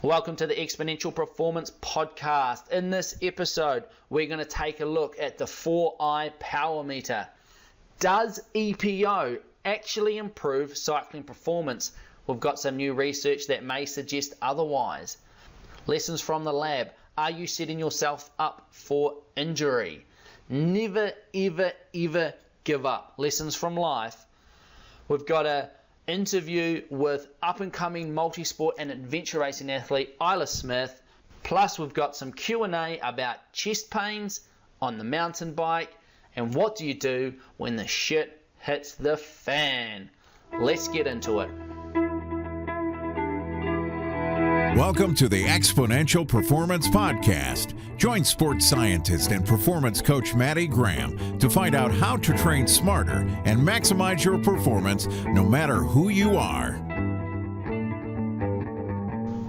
Welcome to the Exponential Performance Podcast. In this episode, we're going to take a look at the 4i power meter. Does EPO actually improve cycling performance? We've got some new research that may suggest otherwise. Lessons from the lab. Are you setting yourself up for injury? Never, ever, ever give up. Lessons from life. We've got an interview with up-and-coming multisport and adventure racing athlete Isla Smith. Plus, we've got some Q&A about chest pains on the mountain bike and what do you do when the shit hits the fan. Let's get into it. Welcome to the Exponential Performance Podcast. Join sports scientist and performance coach Maddie Graham to find out how to train smarter and maximize your performance no matter who you are.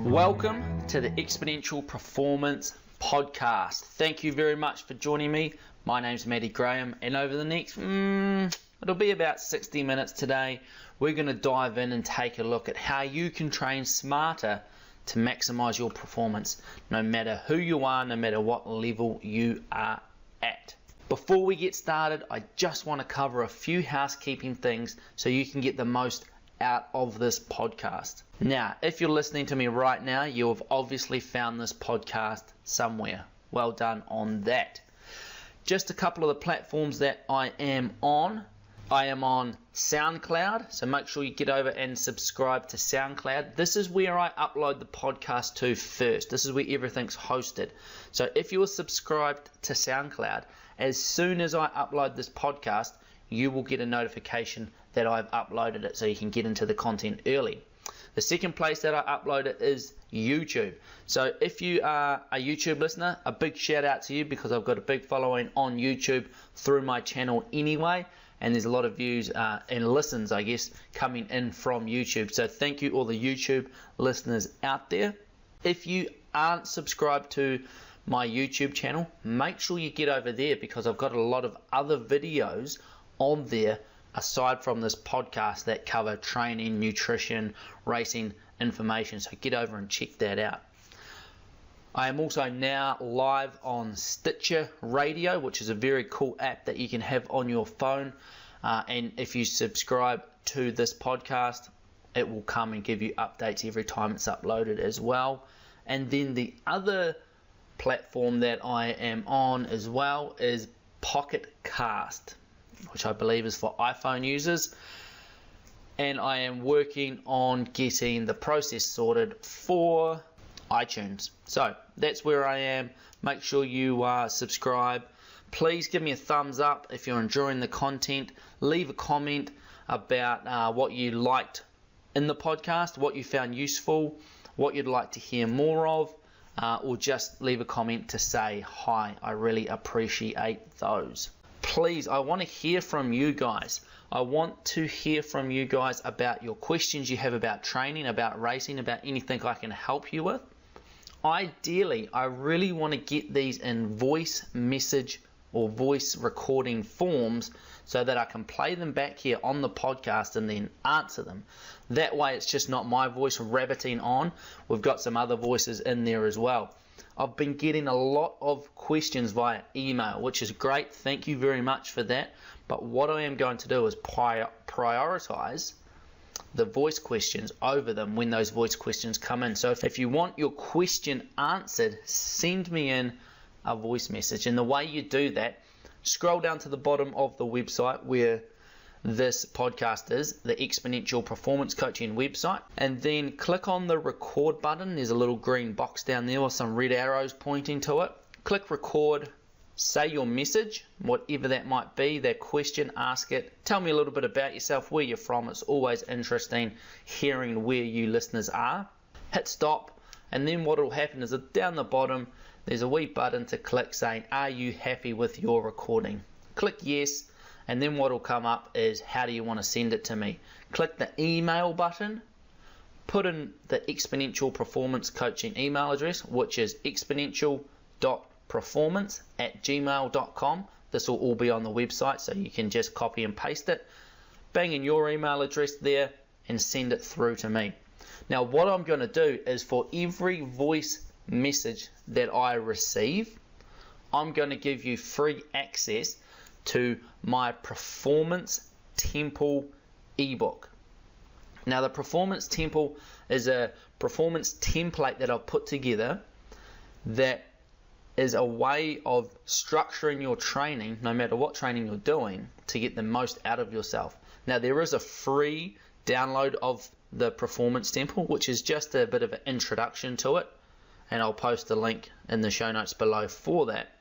Welcome to the Exponential Performance Podcast. Thank you very much for joining me. My name's Maddie Graham, and over the next, it'll be about 60 minutes today, we're going to dive in and take a look at how you can train smarter to maximize your performance, no matter who you are, no matter what level you are at. Before we get started, I just want to cover a few housekeeping things so you can get the most out of this podcast. Now, if you're listening to me right now, you have obviously found this podcast somewhere. Well done on that. Just a couple of the platforms that I am on. I am on SoundCloud, so make sure you get over and subscribe to SoundCloud. This is where I upload the podcast to first. This is where everything's hosted. So if you are subscribed to SoundCloud, as soon as I upload this podcast, you will get a notification that I've uploaded it so you can get into the content early. The second place that I upload it is YouTube. So if you are a YouTube listener, a big shout out to you because I've got a big following on YouTube through my channel anyway. And there's a lot of views and listens, I guess, coming in from YouTube. So thank you all the YouTube listeners out there. If you aren't subscribed to my YouTube channel, make sure you get over there because I've got a lot of other videos on there aside from this podcast that cover training, nutrition, racing information. So get over and check that out. I am also now live on Stitcher Radio, which is a very cool app that you can have on your phone. And if you subscribe to this podcast, it will come and give you updates every time it's uploaded as well. And then the other platform that I am on as well is Pocket Cast, which I believe is for iPhone users. And I am working on getting the process sorted for iTunes. So that's where I am. Make sure you subscribe. Please give me a thumbs up if you're enjoying the content. Leave a comment about what you liked in the podcast, what you found useful, what you'd like to hear more of, or just leave a comment to say hi. I really appreciate those. Please, I want to hear from you guys. I want to hear from you guys about your questions you have about training, about racing, about anything I can help you with. Ideally, I really want to get these in voice message or voice recording forms so that I can play them back here on the podcast and then answer them. That way it's just not my voice rabbiting on. We've got some other voices in there as well. I've been getting a lot of questions via email, which is great. Thank you very much for that. But what I am going to do is prioritize the voice questions over them when those voice questions come in. So if you want your question answered, send me in a voice message. And the way you do that, scroll down to the bottom of the website where this podcast is, the Exponential Performance Coaching website, and then click on the record button. There's a little green box down there with some red arrows pointing to it. Click record. Say your message, whatever that might be, that question, ask it. Tell me a little bit about yourself, where you're from. It's always interesting hearing where you listeners are. Hit stop, and then what will happen is that down the bottom, there's a wee button to click saying, are you happy with your recording? Click yes, and then what will come up is, how do you want to send it to me? Click the email button, put in the Exponential Performance Coaching email address, which is exponential.performance@gmail.com. This will all be on the website, so you can just copy and paste it. Bang in your email address there and send it through to me. Now what I'm going to do is for every voice message that I receive, I'm going to give you free access to my Performance Temple ebook. Now the Performance Temple is a performance template that I've put together that is a way of structuring your training, no matter what training you're doing, to get the most out of yourself. Now there is a free download of the Performance Temple, which is just a bit of an introduction to it, and I'll post a link in the show notes below for that.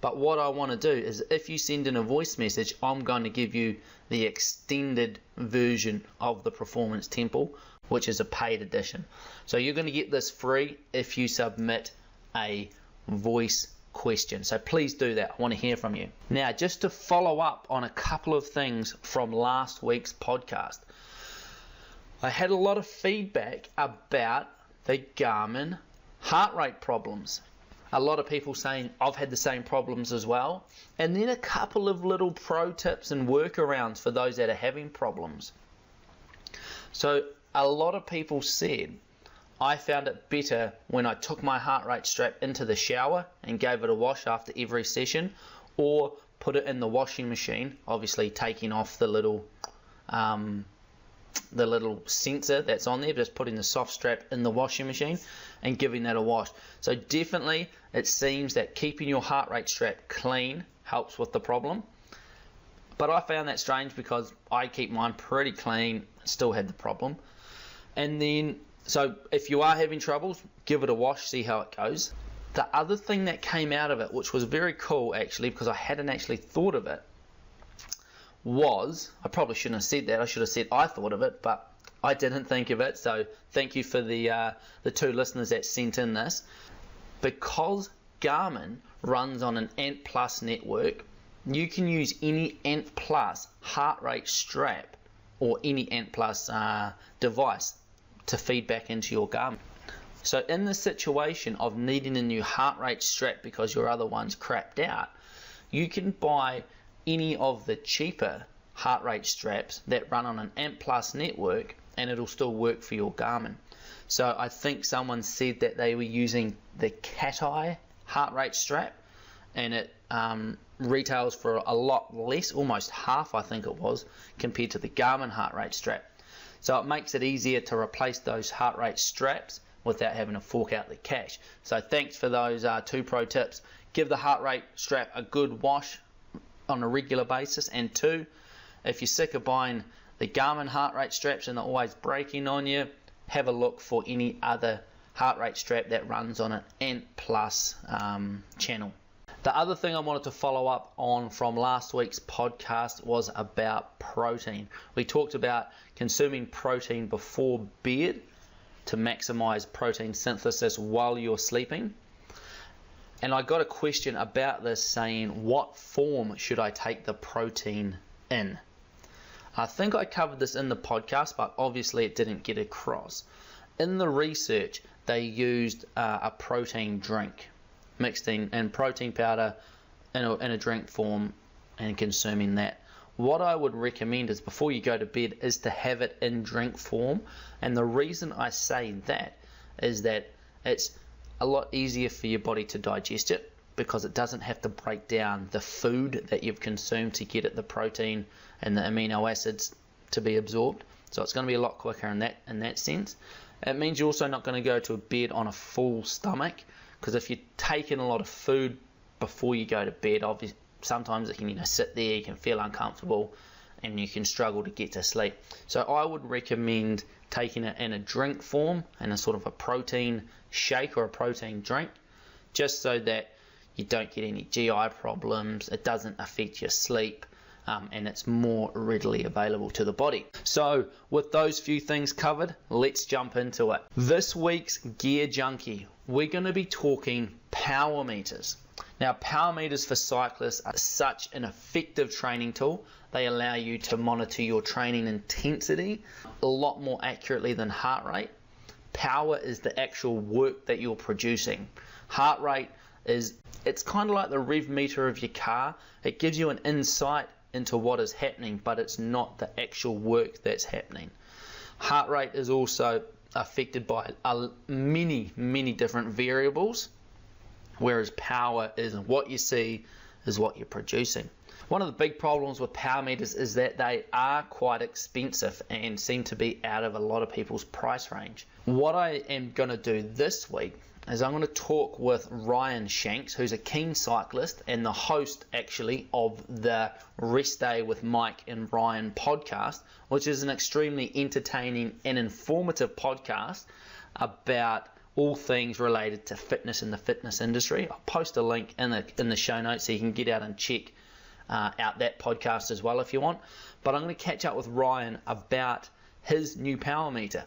But what I want to do is, if you send in a voice message, I'm going to give you the extended version of the Performance Temple, which is a paid edition. So you're going to get this free if you submit a voice question. So please do that. I want to hear from you. Now, just to follow up on a couple of things from last week's podcast, I had a lot of feedback about the Garmin heart rate problems. A lot of people saying I've had the same problems as well, and then a couple of little pro tips and workarounds for those that are having problems. So a lot of people said I found it better when I took my heart rate strap into the shower and gave it a wash after every session, or put it in the washing machine, obviously taking off the little sensor that's on there, just putting the soft strap in the washing machine and giving that a wash. So definitely it seems that keeping your heart rate strap clean helps with the problem. But I found that strange because I keep mine pretty clean, still had the problem. And then, so if you are having troubles, give it a wash, see how it goes. The other thing that came out of it, which was very cool actually, because I hadn't actually thought of it, was, I probably shouldn't have said that, I should have said I thought of it, but I didn't think of it. So thank you for the two listeners that sent in this. Because Garmin runs on an Ant Plus network, you can use any Ant Plus heart rate strap or any Ant Plus device to feed back into your Garmin. So in the situation of needing a new heart rate strap because your other one's crapped out, you can buy any of the cheaper heart rate straps that run on an Ant Plus network, and it'll still work for your Garmin. So I think someone said that they were using the Cat Eye heart rate strap, and it retails for a lot less, almost half I think it was, compared to the Garmin heart rate strap. So it makes it easier to replace those heart rate straps without having to fork out the cash. So thanks for those two pro tips. Give the heart rate strap a good wash on a regular basis, and two, if you're sick of buying the Garmin heart rate straps and they're always breaking on you, have a look for any other heart rate strap that runs on an Ant Plus channel. The other thing I wanted to follow up on from last week's podcast was about protein. We talked about consuming protein before bed to maximize protein synthesis while you're sleeping. And I got a question about this saying, what form should I take the protein in? I think I covered this in the podcast, but obviously it didn't get across. In the research, they used a protein drink, mixed in protein powder in a drink form and consuming that. What I would recommend is before you go to bed is to have it in drink form. And the reason I say that is that it's a lot easier for your body to digest it, because it doesn't have to break down the food that you've consumed to get at the protein and the amino acids to be absorbed. So it's going to be a lot quicker in that sense. It means you're also not going to go to bed on a full stomach, because if you're taking a lot of food before you go to bed, obviously sometimes it can sit there, you can feel uncomfortable, and you can struggle to get to sleep. So I would recommend taking it in a drink form, in a sort of a protein shake or a protein drink, just so that you don't get any GI problems, it doesn't affect your sleep, and it's more readily available to the body. So with those few things covered, let's jump into it. This week's Gear Junkie, we're going to be talking power meters. Now, power meters for cyclists are such an effective training tool. They allow you to monitor your training intensity a lot more accurately than heart rate. Power is the actual work that you're producing. Heart rate it's kind of like the rev meter of your car. It gives you an insight into what is happening, but it's not the actual work that's happening. Heart rate is also affected by many different variables, whereas power is what you see is what you're producing. One of the big problems with power meters is that they are quite expensive and seem to be out of a lot of people's price range. What I am going to do this week is I'm going to talk with Ryan Shanks, who's a keen cyclist and the host actually of the Rest Day with Mike and Ryan podcast, which is an extremely entertaining and informative podcast about all things related to fitness in the fitness industry. I'll post a link in the show notes so you can get out and check out that podcast as well if you want. But I'm going to catch up with Ryan about his new power meter.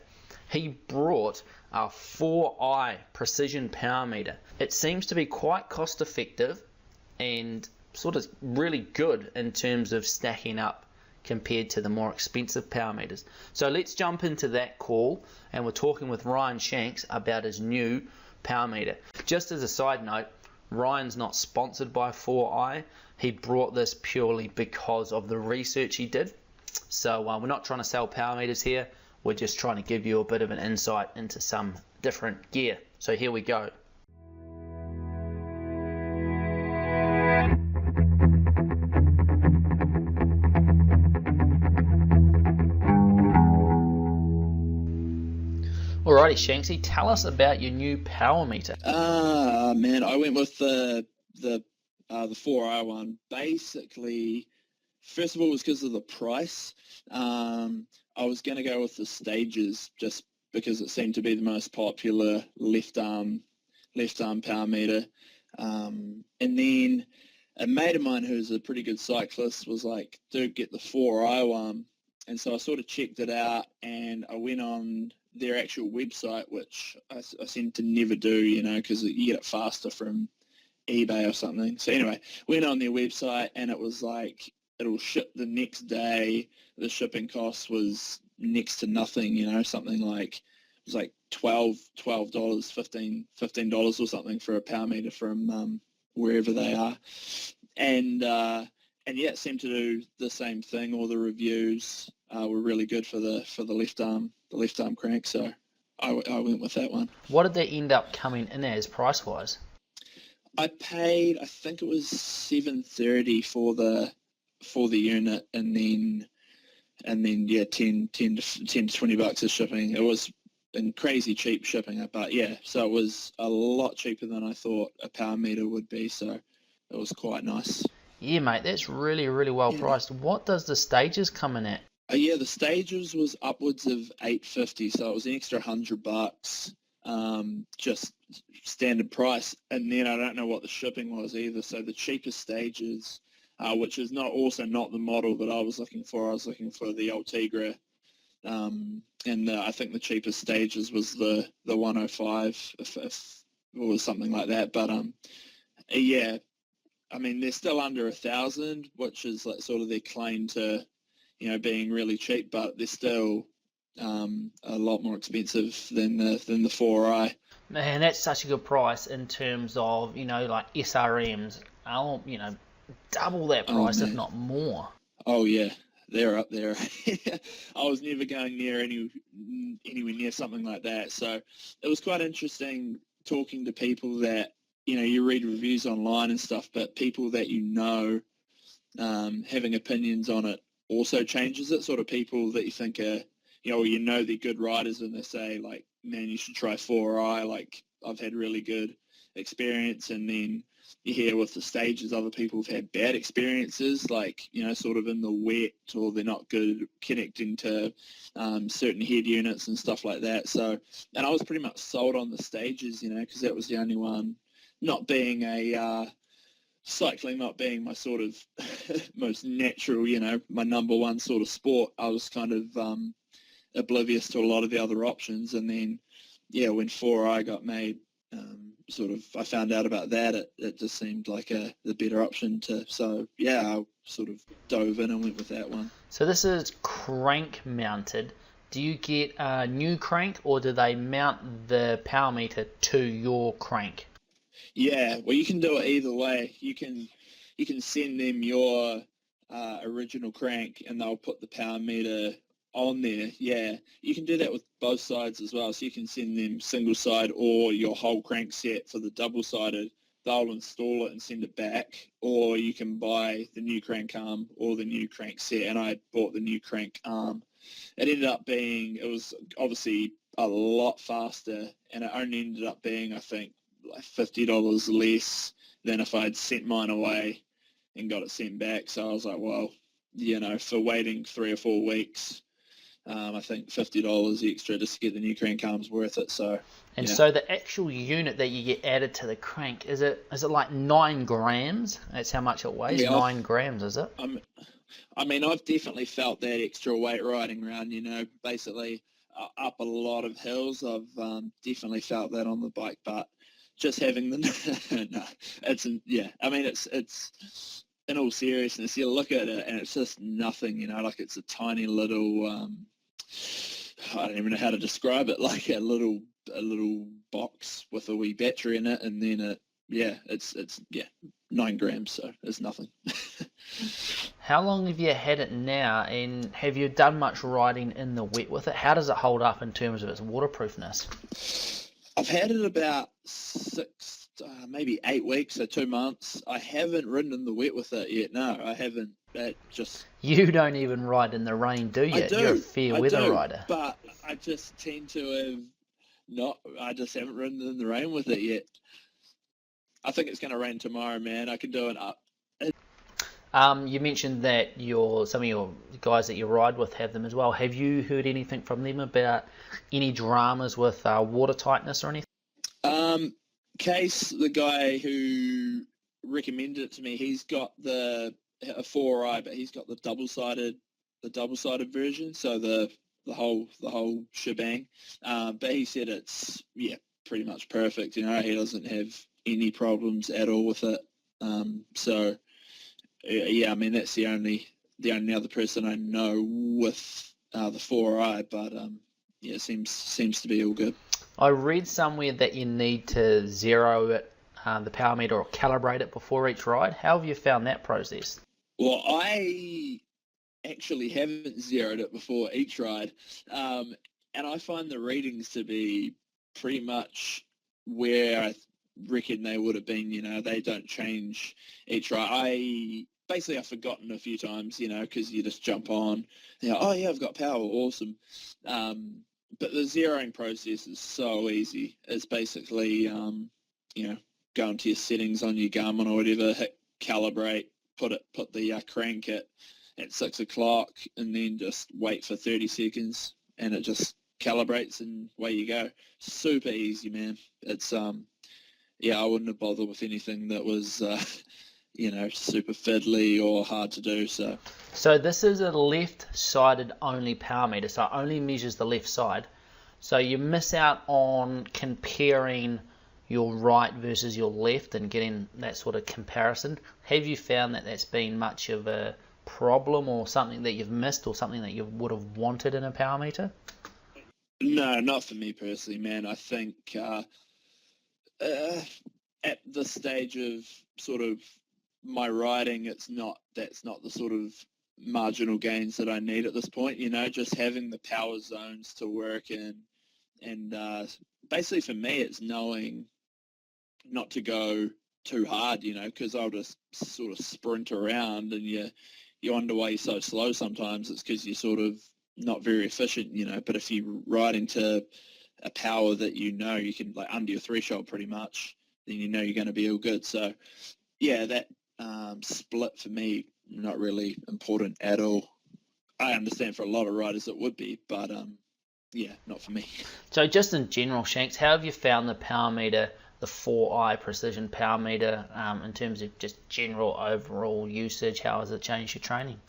He brought a 4i precision power meter. It seems to be quite cost effective and sort of really good in terms of stacking up compared to the more expensive power meters. So let's jump into that call, and we're talking with Ryan Shanks about his new power meter. Just as a side note, Ryan's not sponsored by 4i. He brought this purely because of the research he did. So we're not trying to sell power meters here. We're just trying to give you a bit of an insight into some different gear. So here we go. Alrighty, Shanksy, tell us about your new power meter. Man, I went with the 4i one. Basically, first of all, it was because of the price. I was going to go with the Stages just because it seemed to be the most popular left arm power meter. And then a mate of mine who's a pretty good cyclist was like, dude, get the 4i one. And so I sort of checked it out, and I went on their actual website, which I seem to never do, because you get it faster from eBay or something. So anyway, went on their website, and it was like, it'll ship the next day. The shipping cost was next to nothing, something like, it was like $12, $15 or something for a power meter from wherever they are. And yeah, it seemed to do the same thing. All the reviews were really good for the left arm crank. So I went with that one. What did they end up coming in as price wise? I paid, I think it was $730 for the unit, and then yeah, 10 to $20 of shipping. It was in crazy cheap shipping, but yeah, so it was a lot cheaper than I thought a power meter would be. So it was quite nice. Yeah, mate, that's really well priced. What does the Stages come in at? Yeah, the Stages was upwards of $850, so it was an extra $100, just standard price. And then I don't know what the shipping was either. So the cheapest Stages, which is not the model that I was looking for. I was looking for the Ultegra, and I think the cheapest Stages was the 105, if it was something like that. But yeah. I mean, they're still under 1,000, which is like sort of their claim to, being really cheap, but they're still a lot more expensive than the 4i. Man, that's such a good price in terms of, like SRMs. Double that price, if not more. Oh yeah, they're up there. I was never going anywhere near something like that. So it was quite interesting talking to people that, you read reviews online and stuff, but people that having opinions on it also changes it. Sort of people that you think are, they're good riders, and they say like, man, you should try 4i. Like, I've had really good experience. And then you hear with the Stages, other people have had bad experiences, like, sort of in the wet, or they're not good connecting to certain head units and stuff like that. So, and I was pretty much sold on the Stages, because that was the only one. Not being cycling not being my sort of most natural, my number one sort of sport, I was kind of oblivious to a lot of the other options. And then, yeah, when 4i got made, I found out about that. It just seemed like the better option so yeah, I sort of dove in and went with that one. So this is crank mounted. Do you get a new crank, or do they mount the power meter to your crank? Yeah, well, you can do it either way. You can send them your original crank, and they'll put the power meter on there. Yeah, you can do that with both sides as well. So you can send them single side or your whole crank set for the double sided. They'll install it and send it back, or you can buy the new crank arm or the new crank set. And I bought the new crank arm. It ended up being, it was obviously a lot faster, and it only ended up being, I think, like $50 less than if I'd sent mine away and got it sent back. So I was like, well, for waiting 3 or 4 weeks, I think $50 extra just to get the new crank arm's worth it. So. And so the actual unit that you get added to the crank, is it like 9 grams? That's how much it weighs. 9 grams, is it? I've definitely felt that extra weight riding around. Basically up a lot of hills. I've definitely felt that on the bike, but just having the no, it's in all seriousness, you look at it and it's just nothing. Like it's a tiny little. I don't even know how to describe it. Like a little box with a wee battery in it, and then it's 9 grams, so it's nothing. How long have you had it now, and have you done much riding in the wet with it? How does it hold up in terms of its waterproofness? I've had it about 6, maybe 8 weeks, so 2 months. I haven't ridden in the wet with it yet. No, I haven't. You don't even ride in the rain, do you? I do. You're a fair weather rider. But I just tend to have not. I just haven't ridden in the rain with it yet. I think it's going to rain tomorrow, man. I can do it up. You mentioned that some of your guys that you ride with have them as well. Have you heard anything from them about any dramas with water tightness or anything? Case, the guy who recommended it to me, he's got a 4i, but he's got the double-sided version, so the whole shebang. But he said it's pretty much perfect. He doesn't have any problems at all with it. So that's the only other person I know with the 4i, but it seems to be all good. I read somewhere that you need to zero it, the power meter, or calibrate it before each ride. How have you found that process? Well, I actually haven't zeroed it before each ride, and I find the readings to be pretty much where I reckon they would have been. They don't change each ride. I've forgotten a few times, because you just jump on, oh yeah, I've got power, awesome. But the zeroing process is so easy. It's basically, go into your settings on your Garmin or whatever, hit calibrate, put the crank at 6 o'clock, and then just wait for 30 seconds, and it just calibrates, and away you go. Super easy, man. It's I wouldn't have bothered with anything that was super fiddly or hard to do. So this is a left-sided only power meter, so it only measures the left side. So you miss out on comparing your right versus your left and getting that sort of comparison. Have you found that that's been much of a problem, or something that you've missed, or something that you would have wanted in a power meter? No, not for me personally, man. I think at this stage of sort of my riding, that's not the sort of marginal gains that I need at this point. Just having the power zones to work in, and basically for me, it's knowing not to go too hard, because I'll just sort of sprint around, and you wonder why you're so slow sometimes. It's because you're sort of not very efficient, but if you're riding to a power that you can, like, under your threshold pretty much, then you're going to be all good. So that split for me, not really important at all. I understand for a lot of riders it would be, but not for me. So just in general, Shanks, how have you found the power meter, the 4i precision power meter, in terms of just general overall usage? How has it changed your training?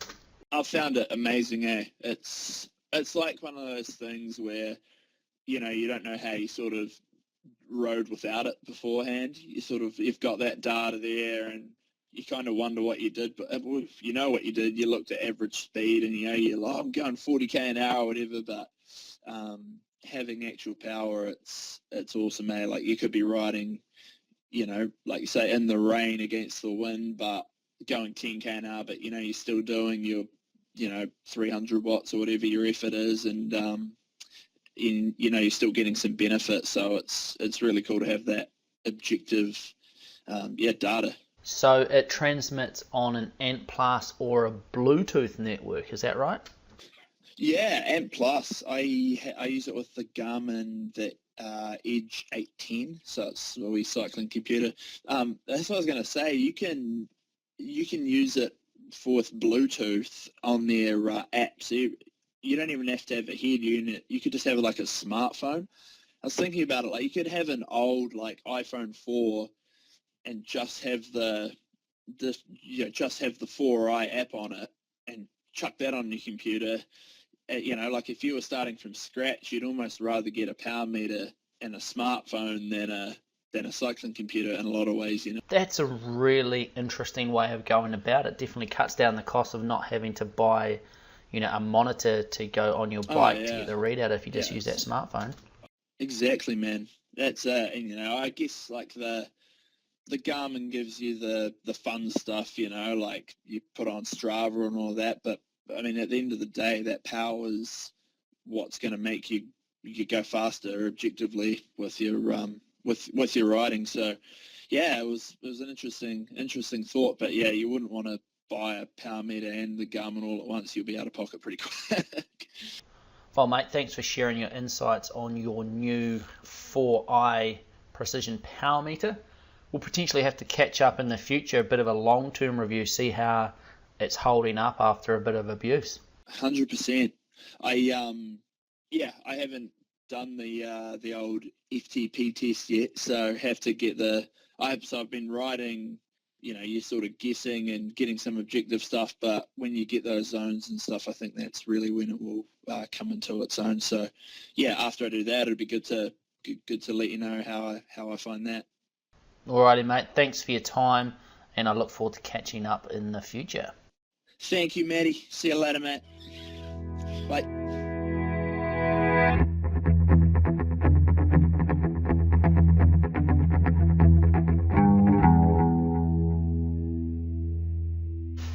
I've found it amazing, It's like one of those things where, you don't know how you sort of rode without it beforehand. You've got that data there, and you kind of wonder what you did, but if you know what you did, you looked at average speed, and you're like, I'm going 40k an hour or whatever, but having actual power, it's awesome, Like, you could be riding, like you say, in the rain against the wind, but going 10k an hour, but you're still doing your 300 watts or whatever your effort is, and you're still getting some benefit. So it's really cool to have that objective data. So it transmits on an ANT Plus or a Bluetooth network, is that right? Yeah, ANT Plus. I use it with the Garmin Edge 810, so it's a wee cycling computer. That's what I was going to say. You can use it with Bluetooth on their app. So you don't even have to have a head unit. You could just have like a smartphone. I was thinking about it. Like, you could have an old like iPhone 4 and just have the 4i app on it and chuck that on your computer. Like if you were starting from scratch, you'd almost rather get a power meter and a smartphone than a cycling computer in a lot of ways. That's a really interesting way of going about it. Definitely cuts down the cost of not having to buy, a monitor to go on your bike to get the readout if you just use that smartphone. Exactly, man. That's I guess like the Garmin gives you the fun stuff, like you put on Strava and all that, but I mean, at the end of the day, that power is what's going to make you go faster objectively with your with your riding. So, yeah, it was an interesting thought. But yeah, you wouldn't want to buy a power meter and the Garmin all at once. You'll be out of pocket pretty quick. Well, mate, thanks for sharing your insights on your new 4i precision power meter. We'll potentially have to catch up in the future, a bit of a long-term review, see how it's holding up after a bit of abuse. 100%. I haven't done the old FTP test yet, so have to get I've been riding, you're sort of guessing and getting some objective stuff, but when you get those zones and stuff, I think that's really when it will come into its own. So yeah, after I do that, it'll be good to let you know how I find that. Alrighty, mate. Thanks for your time, and I look forward to catching up in the future. Thank you, Matty. See you later, mate. Bye.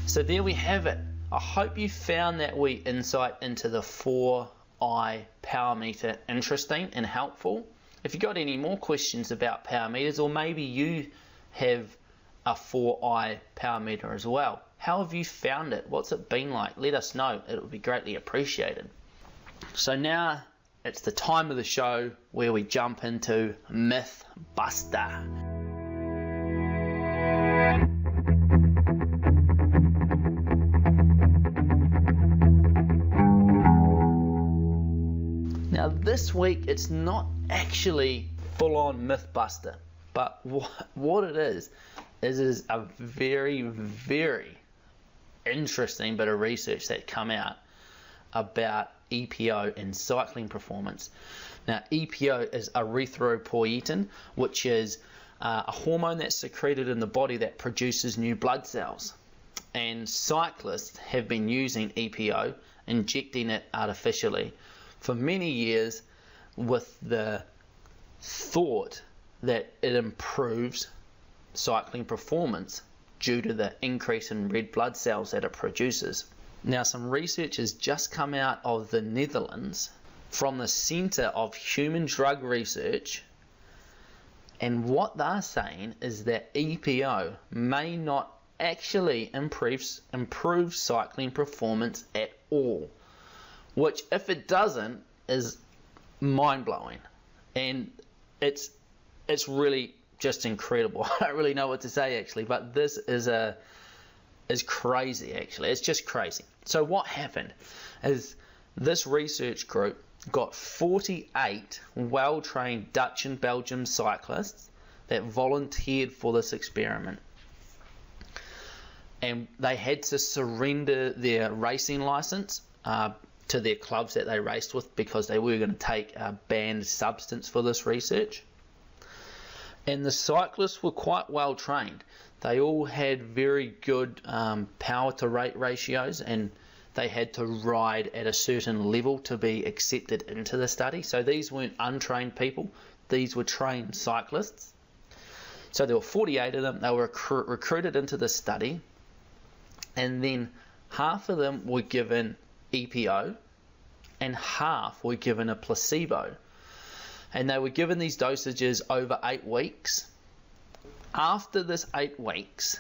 So there we have it. I hope you found that wee insight into the 4i power meter interesting and helpful. If you've got any more questions about power meters, or maybe you have a 4i power meter as well, how have you found it? What's it been like? Let us know. It would be greatly appreciated. So now it's the time of the show where we jump into Myth Buster. Now this week it's not actually full-on Mythbuster, but what it is a very, very interesting bit of research that come out about EPO and cycling performance. Now EPO is erythropoietin, which is a hormone that's secreted in the body that produces new blood cells, and cyclists have been using EPO, injecting it artificially for many years, with the thought that it improves cycling performance due to the increase in red blood cells that it produces. Now, some research has just come out of the Netherlands from the Centre of Human Drug Research, and what they're saying is that EPO may not actually improve cycling performance at all, which, if it doesn't, is mind-blowing, and it's really just incredible. I don't really know what to say actually, but this is crazy actually. It's just crazy. So what happened is this research group got 48 well-trained Dutch and Belgian cyclists that volunteered for this experiment, and they had to surrender their racing license to their clubs that they raced with, because they were going to take a banned substance for this research. And the cyclists were quite well trained. They all had very good power to rate ratios, and they had to ride at a certain level to be accepted into the study. So these weren't untrained people, these were trained cyclists. So there were 48 of them. They were recruited into the study, and then half of them were given EPO and half were given a placebo. And they were given these dosages over 8 weeks. After this 8 weeks,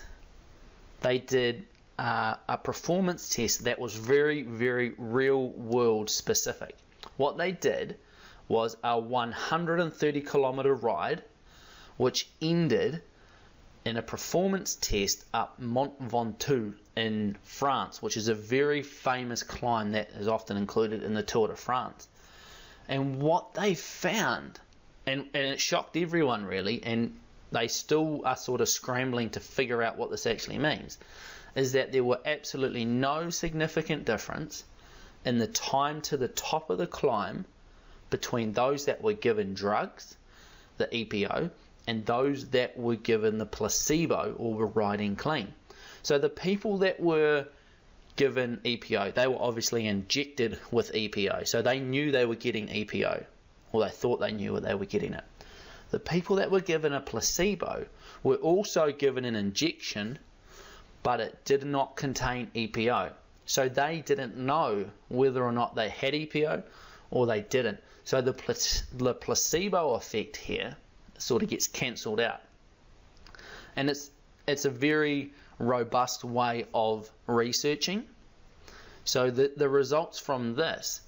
they did a performance test that was very, very real world specific. What they did was a 130 kilometer ride, which ended in a performance test up Mont Ventoux in France, which is a very famous climb that is often included in the Tour de France. And what they found, and it shocked everyone really, and they still are sort of scrambling to figure out what this actually means, is that there were absolutely no significant difference in the time to the top of the climb between those that were given drugs, the EPO, and those that were given the placebo or were riding clean. So the people that were given EPO, they were obviously injected with EPO, so they knew they were getting EPO, or they thought they knew they were getting it. The people that were given a placebo were also given an injection, but it did not contain EPO. So they didn't know whether or not they had EPO or they didn't. So the placebo effect here sort of gets cancelled out. And it's a very robust way of researching. So the results from this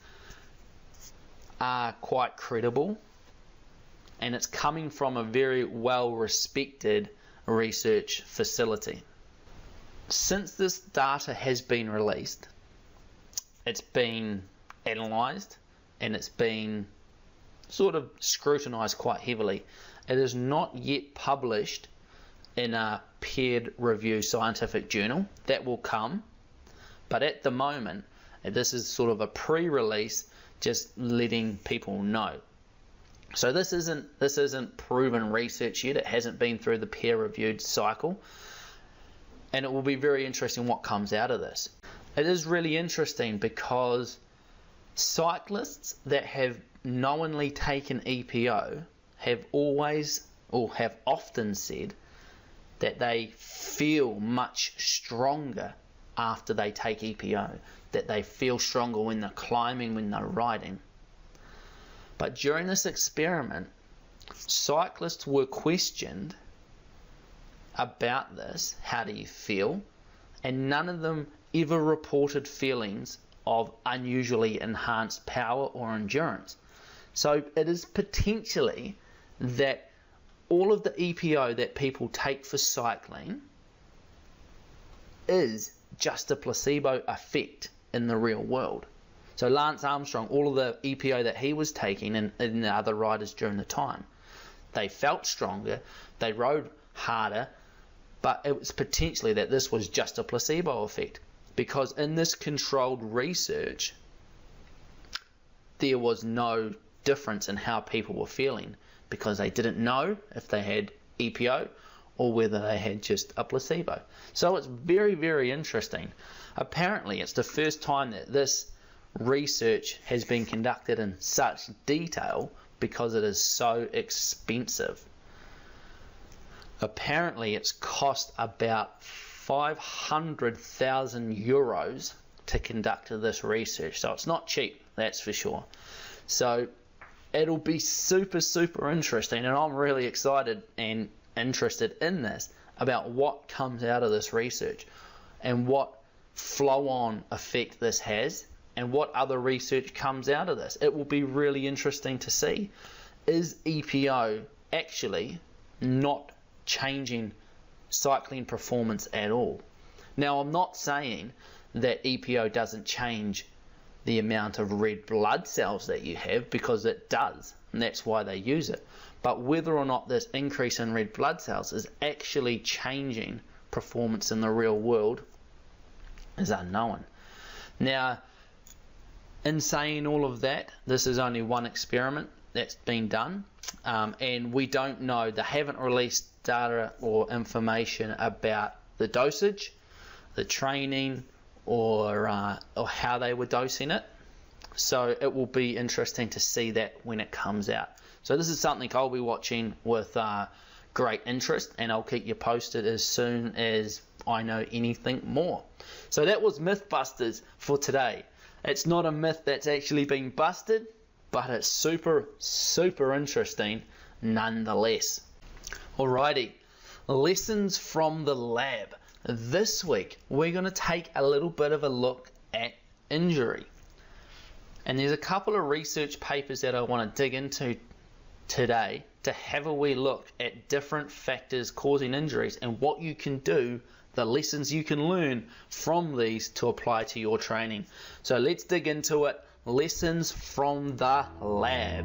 are quite credible, and it's coming from a very well respected research facility. Since this data has been released, it's been analysed and it's been sort of scrutinised quite heavily. It is not yet published in a peer reviewed scientific journal. That will come, but at the moment this is sort of a pre-release, just letting people know. So this isn't proven research yet. It hasn't been through the peer reviewed cycle, and it will be very interesting what comes out of this. It is really interesting because cyclists that have knowingly taken EPO have always, or have often said, that they feel much stronger after they take EPO, that they feel stronger when they're climbing, when they're riding. But during this experiment, cyclists were questioned about this, how do you feel? And none of them ever reported feelings of unusually enhanced power or endurance. So it is potentially that all of the EPO that people take for cycling is just a placebo effect in the real world. So Lance Armstrong, all of the EPO that he was taking and the other riders during the time, they felt stronger, they rode harder, but it was potentially that this was just a placebo effect, because in this controlled research there was no difference in how people were feeling, because they didn't know if they had EPO or whether they had just a placebo. So it's very, very interesting. Apparently it's the first time that this research has been conducted in such detail, because it is so expensive. Apparently it's cost about 500,000 euros to conduct this research, so it's not cheap, that's for sure. So it'll be super, super interesting, and I'm really excited and interested in this, about what comes out of this research and what flow-on effect this has and what other research comes out of this. It will be really interesting to see, is EPO actually not changing cycling performance at all? Now, I'm not saying that EPO doesn't change the amount of red blood cells that you have, because it does, and that's why they use it. But whether or not this increase in red blood cells is actually changing performance in the real world is unknown. Now, in saying all of that, this is only one experiment that's been done, and we don't know, they haven't released data or information about the dosage, the training, or how they were dosing it. So it will be interesting to see that when it comes out. So this is something I'll be watching with great interest, and I'll keep you posted as soon as I know anything more. So that was Mythbusters for today. It's not a myth that's actually been busted, but it's super, super interesting nonetheless. Alrighty, lessons from the lab. This week, we're going to take a little bit of a look at injury. And there's a couple of research papers that I want to dig into today to have a wee look at different factors causing injuries and what you can do, the lessons you can learn from these to apply to your training. So let's dig into it. Lessons from the lab.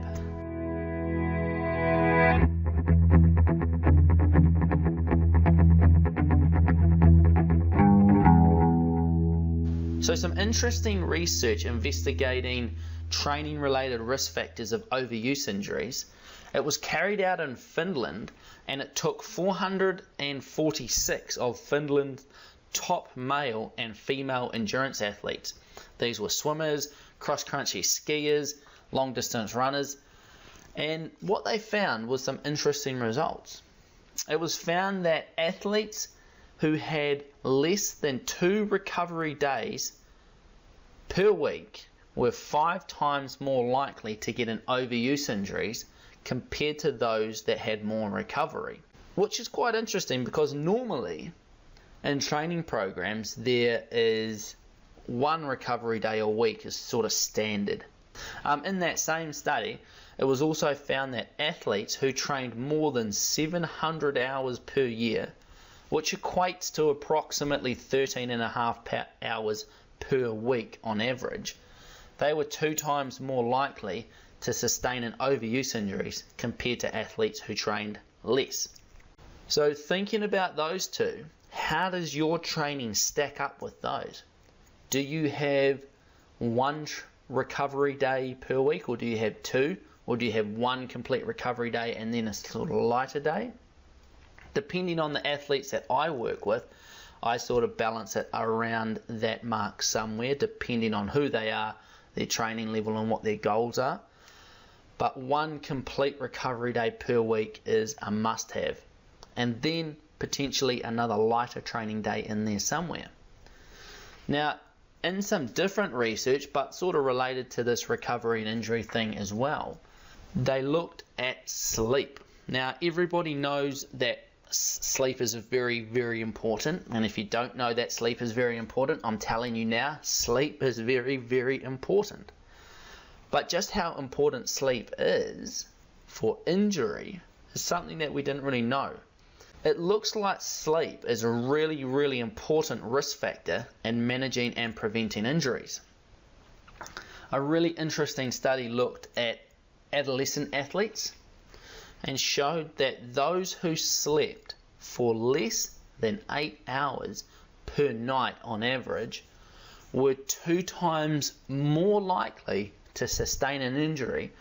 So some interesting research investigating training-related risk factors of overuse injuries. It was carried out in Finland, and it took 446 of Finland's top male and female endurance athletes. These were swimmers, cross-country skiers, long-distance runners, and what they found was some interesting results. It was found that athletes who had less than 2 recovery days per week were 5 times more likely to get an overuse injuries compared to those that had more recovery, which is quite interesting because normally in training programs there is 1 recovery day a week is sort of standard. In that same study, it was also found that athletes who trained more than 700 hours per year, which equates to approximately 13.5 hours per week on average, they were 2 times more likely to sustain an overuse injuries compared to athletes who trained less. So thinking about those two, how does your training stack up with those? Do you have 1 recovery day per week, or do you have 2, or do you have 1 complete recovery day and then a sort of lighter day? Depending on the athletes that I work with, I sort of balance it around that mark somewhere, depending on who they are, their training level and what their goals are. But 1 complete recovery day per week is a must-have. And then potentially another lighter training day in there somewhere. Now, in some different research, but sort of related to this recovery and injury thing as well, they looked at sleep. Now, everybody knows that sleep is very, very important, and if you don't know that sleep is very important, I'm telling you now, sleep is very, very important. But just how important sleep is for injury is something that we didn't really know. It looks like sleep is a really, really important risk factor in managing and preventing injuries. A really interesting study looked at adolescent athletes and showed that those who slept for less than 8 hours per night on average were 2 times more likely to sustain an injury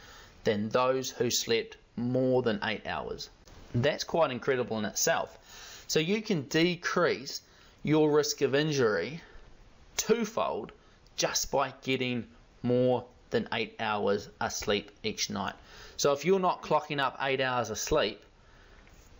than those who slept more than 8 hours. That's quite incredible in itself. So you can decrease your risk of injury 2-fold just by getting more than 8 hours of sleep each night. So if you're not clocking up 8 hours of sleep,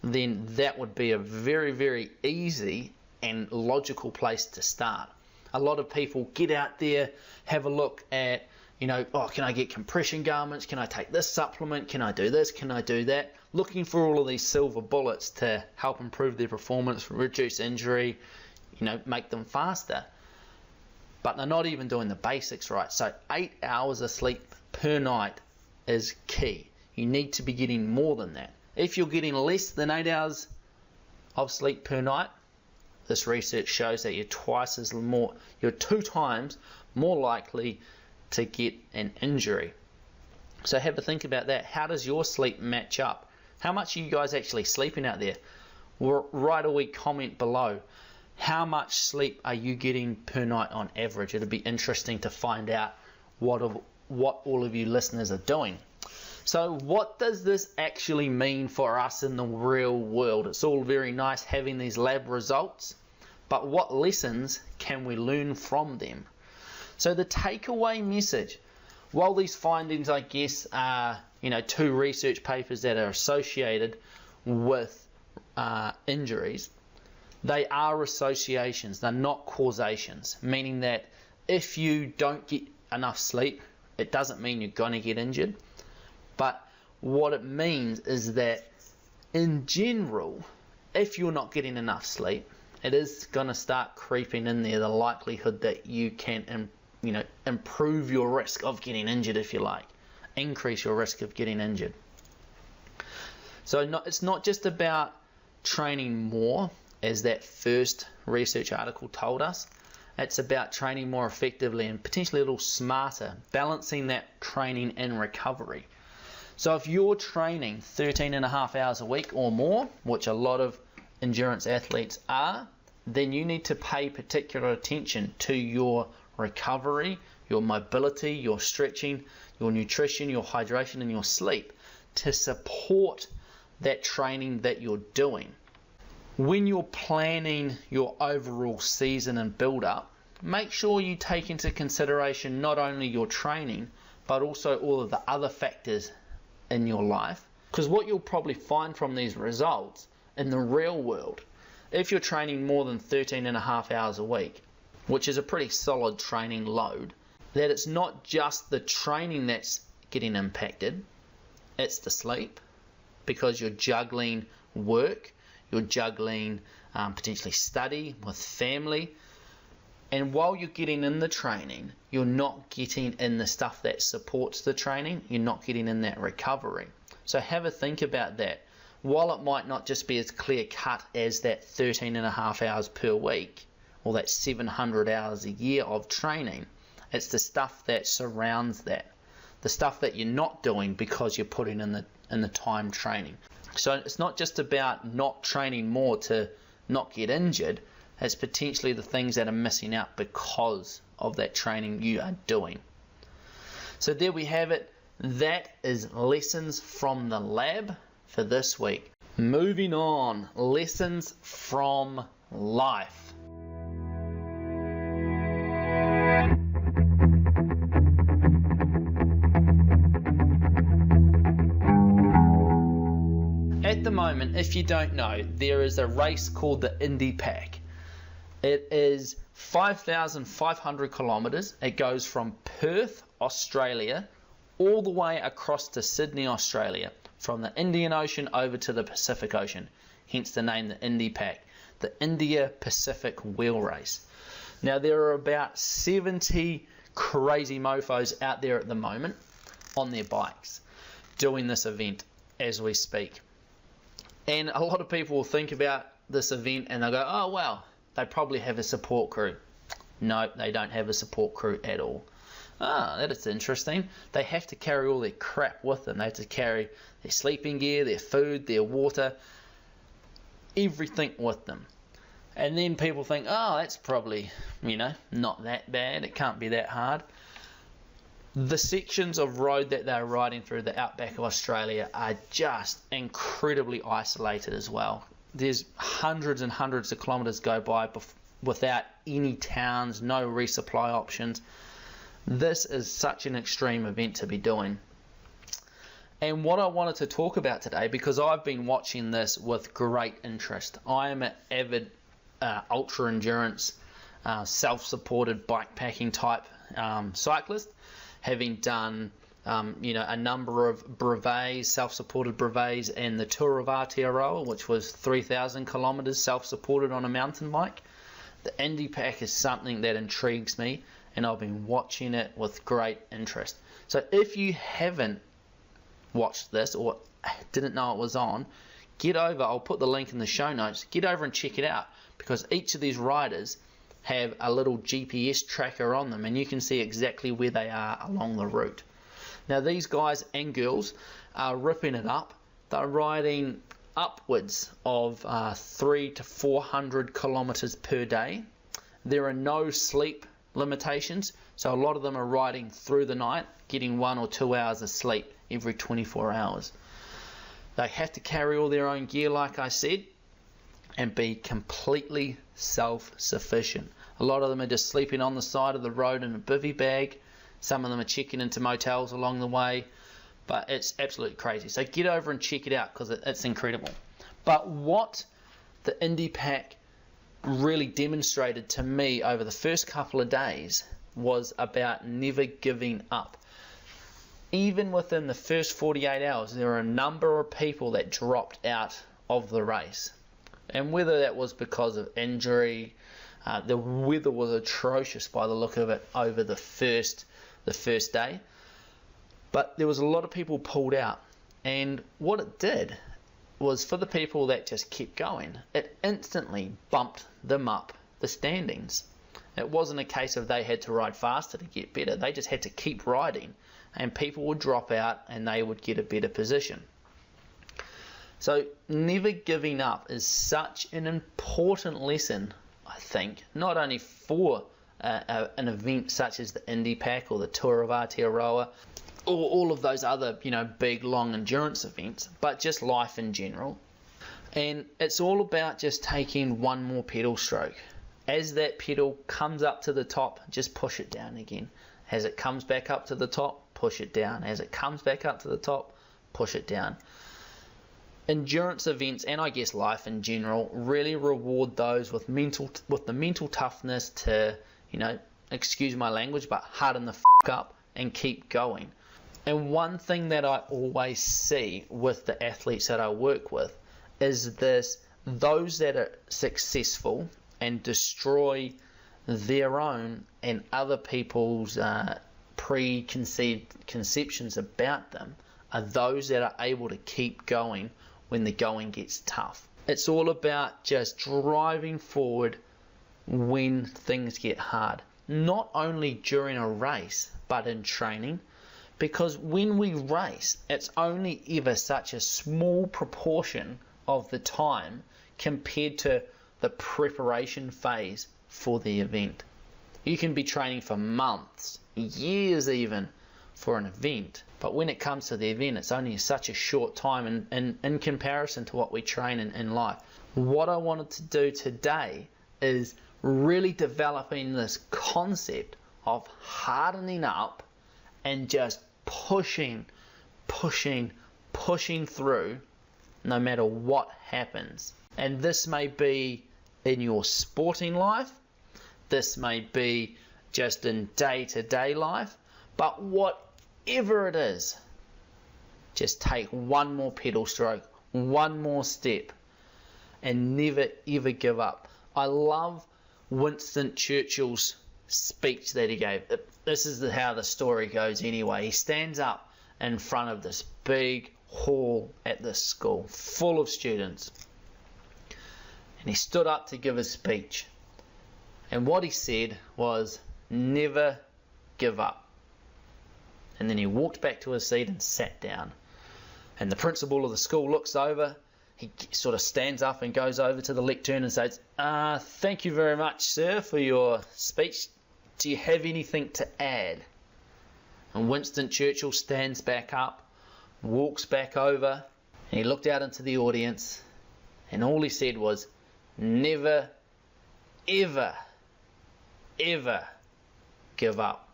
then that would be a very, very easy and logical place to start. A lot of people get out there, have a look at, can I get compression garments? Can I take this supplement? Can I do this? Can I do that? Looking for all of these silver bullets to help improve their performance, reduce injury, make them faster. But they're not even doing the basics right. So 8 hours of sleep per night is key. You need to be getting more than that. If you're getting less than 8 hours of sleep per night, this research shows that you're 2 times more likely to get an injury. So have a think about that. How does your sleep match up? How much are you guys actually sleeping out there? Write a wee comment below. How much sleep are you getting per night on average? It'll be interesting to find out what all of you listeners are doing. So what does this actually mean for us in the real world? It's all very nice having these lab results, but what lessons can we learn from them? So the takeaway message, while these findings, I guess, are 2 research papers that are associated with injuries, They are associations, they're not causations, meaning that if you don't get enough sleep, it doesn't mean you're going to get injured. But what it means is that in general, if you're not getting enough sleep, it is going to start creeping in there, the likelihood that you can improve your risk of getting injured, if you like, increase your risk of getting injured. So it's not just about training more, as that first research article told us. It's about training more effectively and potentially a little smarter, balancing that training and recovery. So if you're training 13.5 hours a week or more, which a lot of endurance athletes are, then you need to pay particular attention to your recovery, your mobility, your stretching, your nutrition, your hydration, and your sleep to support that training that you're doing. When you're planning your overall season and build-up, make sure you take into consideration not only your training, but also all of the other factors in your life. Because what you'll probably find from these results in the real world, if you're training more than 13.5 hours a week, which is a pretty solid training load, that it's not just the training that's getting impacted, it's the sleep, because you're juggling work, you're juggling potentially study with family, and while you're getting in the training, you're not getting in the stuff that supports the training, you're not getting in that recovery. So have a think about that. While it might not just be as clear cut as that 13.5 hours per week, or that 700 hours a year of training, it's the stuff that surrounds that, the stuff that you're not doing because you're putting in the time training. So it's not just about not training more to not get injured, it's potentially the things that are missing out because of that training you are doing. So there we have it. That is lessons from the lab for this week. Moving on, lessons from life. At the moment, if you don't know, there is a race called the Indy Pack. It is 5,500 kilometres. It goes from Perth, Australia, all the way across to Sydney, Australia, from the Indian Ocean over to the Pacific Ocean, hence the name the Indy Pack, the India Pacific Wheel Race. Now there are about 70 crazy mofos out there at the moment on their bikes doing this event as we speak. And a lot of people will think about this event and they'll go, oh well, they probably have a support crew. No, they don't have a support crew at all. Ah, that is interesting. They have to carry all their crap with them. They have to carry their sleeping gear, their food, their water, everything with them. And then people think, oh, that's probably, not that bad. It can't be that hard. The sections of road that they're riding through the outback of Australia are just incredibly isolated as well. There's hundreds and hundreds of kilometres go by without any towns, no resupply options. This is such an extreme event to be doing. And what I wanted to talk about today, because I've been watching this with great interest. I am an avid ultra endurance, self-supported bikepacking type cyclist, having done a number of brevets, self-supported brevets, and the Tour of Aotearoa, which was 3,000 kilometres self-supported on a mountain bike. The Indy Pack is something that intrigues me, and I've been watching it with great interest. So if you haven't watched this or didn't know it was on, get over, I'll put the link in the show notes, get over and check it out, because each of these riders have a little GPS tracker on them and you can see exactly where they are along the route. Now these guys and girls are ripping it up. They're riding upwards of 300 to 400 kilometres per day. There are no sleep limitations, so a lot of them are riding through the night, getting 1 or 2 hours of sleep every 24 hours. They have to carry all their own gear, like I said, and be completely self-sufficient. A lot of them are just sleeping on the side of the road in a bivvy bag. Some of them are checking into motels along the way, but it's absolutely crazy. So get over and check it out because it's incredible. But what the Indy Pack really demonstrated to me over the first couple of days was about never giving up. Even within the first 48 hours, there were a number of people that dropped out of the race. And whether that was because of injury, the weather was atrocious by the look of it over the first day. But there was a lot of people pulled out. And what it did was, for the people that just kept going, it instantly bumped them up the standings. It wasn't a case of they had to ride faster to get better. They just had to keep riding, and people would drop out and they would get a better position. So never giving up is such an important lesson, I think, not only for an event such as the Indy Pack or the Tour of Aotearoa, or all of those other, big, long endurance events, but just life in general. And it's all about just taking one more pedal stroke. As that pedal comes up to the top, just push it down again. As it comes back up to the top, push it down. As it comes back up to the top, push it down. Endurance events, and I guess life in general, really reward those with the mental toughness to, excuse my language, but harden the up and keep going. And one thing that I always see with the athletes that I work with is those that are successful and destroy their own and other people's preconceived conceptions about them are those that are able to keep going when the going gets tough. It's all about just driving forward when things get hard, not only during a race but in training. Because when we race, it's only ever such a small proportion of the time compared to the preparation phase for the event. You can be training for months, years even, for an event. But when it comes to the event, it's only such a short time in comparison to what we train in life. What I wanted to do today is really developing this concept of hardening up and just pushing through no matter what happens. And this may be in your sporting life, this may be just in day-to-day life, but whatever it is, just take one more pedal stroke, one more step, and never ever give up. I love Winston Churchill's speech that he gave. This is how the story goes anyway. He stands up in front of this big hall at this school full of students, and he stood up to give a speech, and what he said was, never give up. And then he walked back to his seat and sat down, and the principal of the school looks over. He sort of stands up and goes over to the lectern and says, thank you very much, sir, for your speech. Do you have anything to add? And Winston Churchill stands back up, walks back over, and he looked out into the audience, and all he said was, never, ever, ever give up,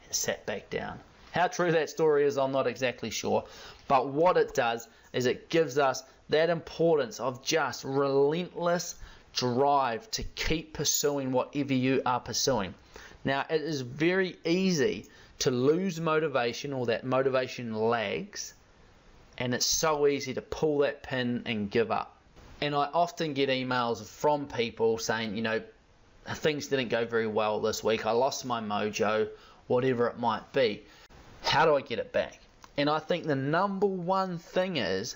and sat back down. How true that story is, I'm not exactly sure, but what it does is it gives us that importance of just relentless drive to keep pursuing whatever you are pursuing. Now, it is very easy to lose motivation, or that motivation lags, and it's so easy to pull that pin and give up. And I often get emails from people saying, things didn't go very well this week, I lost my mojo, whatever it might be. How do I get it back? And I think the number one thing is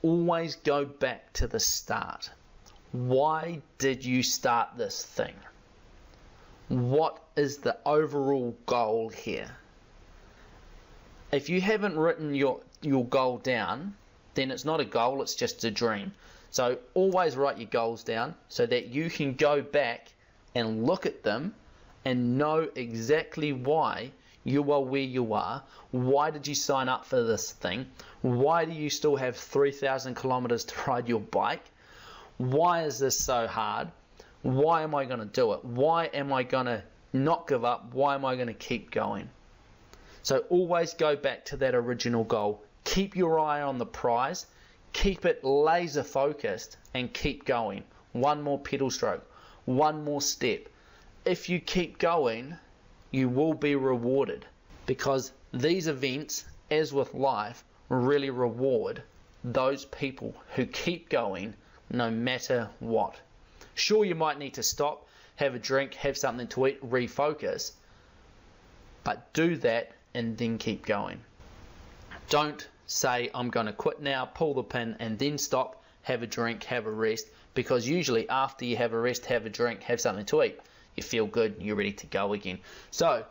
always go back to the start. Why did you start this thing? What is the overall goal here? If you haven't written your goal down, then it's not a goal, it's just a dream. So always write your goals down so that you can go back and look at them and know exactly why you are where you are. Why did you sign up for this thing? Why do you still have 3,000 kilometers to ride your bike? Why is this so hard? Why am I going to do it? Why am I going to not give up? Why am I going to keep going? So always go back to that original goal. Keep your eye on the prize. Keep it laser focused and keep going. One more pedal stroke. one more step. If you keep going, you will be rewarded, because these events, as with life, really reward those people who keep going no matter what. Sure, you might need to stop, have a drink, have something to eat, refocus, but do that and then keep going. Don't say, I'm going to quit now, pull the pin, and then stop, have a drink, have a rest, because usually after you have a rest, have a drink, have something to eat, you feel good, you're ready to go again. So,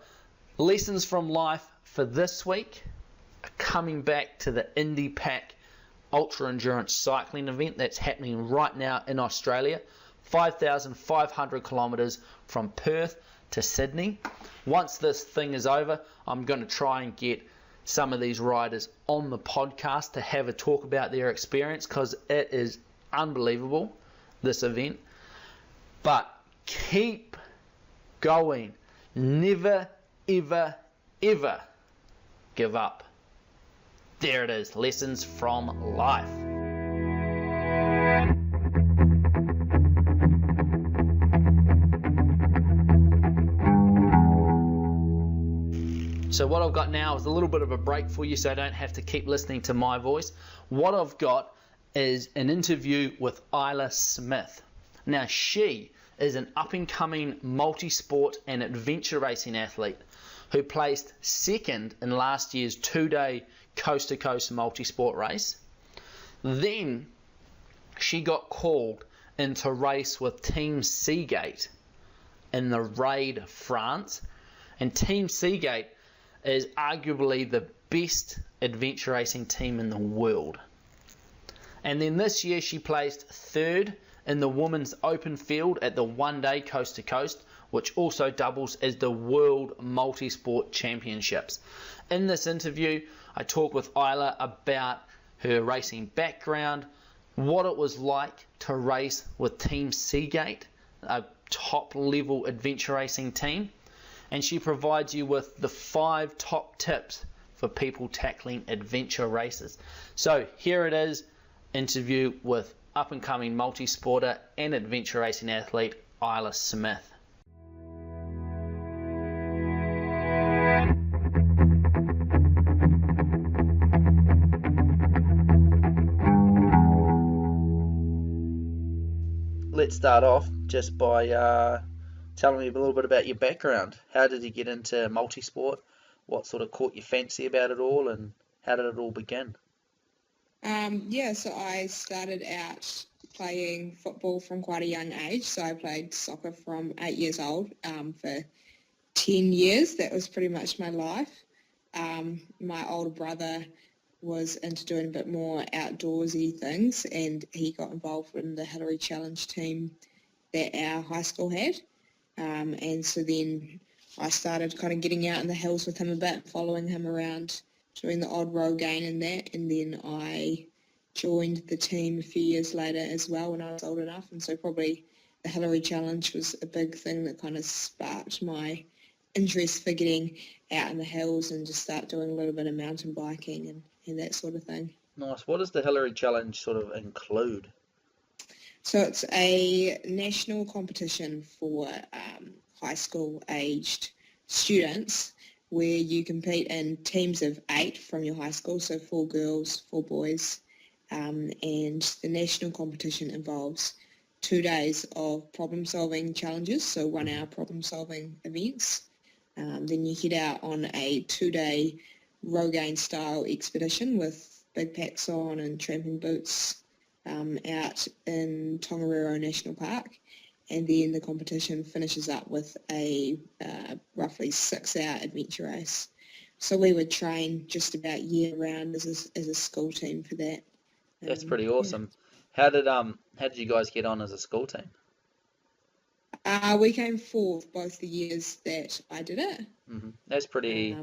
lessons from life for this week are coming back to the Indy Pack Ultra Endurance Cycling event that's happening right now in Australia, 5,500 kilometres from Perth to Sydney. Once this thing is over, I'm going to try and get some of these riders on the podcast to have a talk about their experience, because it is unbelievable, this event. But keep going. Never, ever, ever give up. There it is, lessons from life. So what I've got now is a little bit of a break for you, so I don't have to keep listening to my voice. What I've got is an interview with Isla Smith. Now, she is an up-and-coming multi-sport and adventure racing athlete who placed second in last year's two-day coast-to-coast multi-sport race. Then she got called in to race with Team Seagate in the Raid, France. And Team Seagate is arguably the best adventure racing team in the world. And then this year she placed third in the women's open field at the one-day coast-to-coast, which also doubles as the World Multisport Championships. In this interview, I talk with Isla about her racing background, what it was like to race with Team Seagate, a top-level adventure racing team, and she provides you with the 5 top tips for people tackling adventure races. So here it is, interview with up-and-coming multi-sporter and adventure racing athlete Isla Smith. Let's start off just by telling me a little bit about your background. How did you get into multisport? What sort of caught your fancy about it all, and how did it all begin? So I started out playing football from quite a young age. So I played soccer from 8 years old for 10 years. That was pretty much my life. My older brother was into doing a bit more outdoorsy things, and he got involved in the Hillary Challenge team that our high school had. And so then I started kind of getting out in the hills with him a bit, following him around, doing the odd row gain and that. And then I joined the team a few years later as well when I was old enough. And so probably the Hillary Challenge was a big thing that kind of sparked my interest for getting out in the hills and just start doing a little bit of mountain biking and that sort of thing. Nice. What does the Hillary Challenge sort of include? So it's a national competition for high school aged students where you compete in teams of 8 from your high school, so 4 girls, 4 boys, and the national competition involves 2 days of problem-solving challenges, so 1-hour problem-solving events. Then you head out on a 2-day Rogaine style expedition with big packs on and tramping boots out in Tongariro National Park, and then the competition finishes up with a roughly 6-hour adventure race. So we would train just about year round as a school team for that. That's pretty awesome. Yeah. How did you guys get on as a school team? We came 4th both the years that I did it. Mm-hmm. That's pretty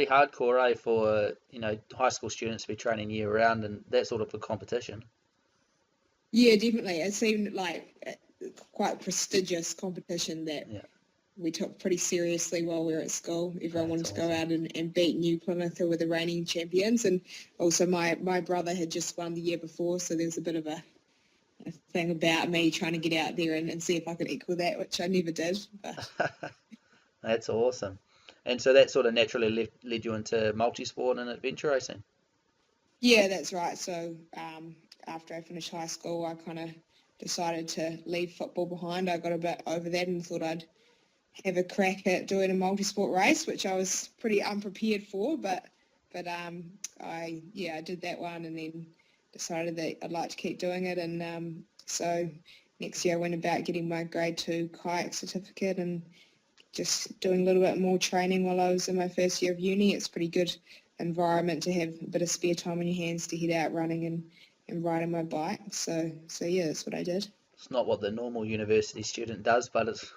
hardcore, for high school students to be training year round and that sort of a competition. Yeah, definitely. It seemed like quite a prestigious competition that we took pretty seriously while we were at school. Everyone wanted to go out and beat New Plymouth, who were the reigning champions, and also my brother had just won the year before, so there was a bit of a a thing about me trying to get out there and see if I could equal that, which I never did. But That's awesome. And so that sort of naturally led you into multisport and adventure racing. yeah, that's right. So after I finished high school, I kind of decided to leave football behind. I got a bit over that and thought I'd have a crack at doing a multisport race, which I was pretty unprepared for, but I did that one and then decided that I'd like to keep doing it, and so next year I went about getting my grade 2 kayak certificate and just doing a little bit more training while I was in my first year of uni. It's a pretty good environment to have a bit of spare time on your hands to head out running and riding my bike. So yeah, that's what I did. It's not what the normal university student does, but it's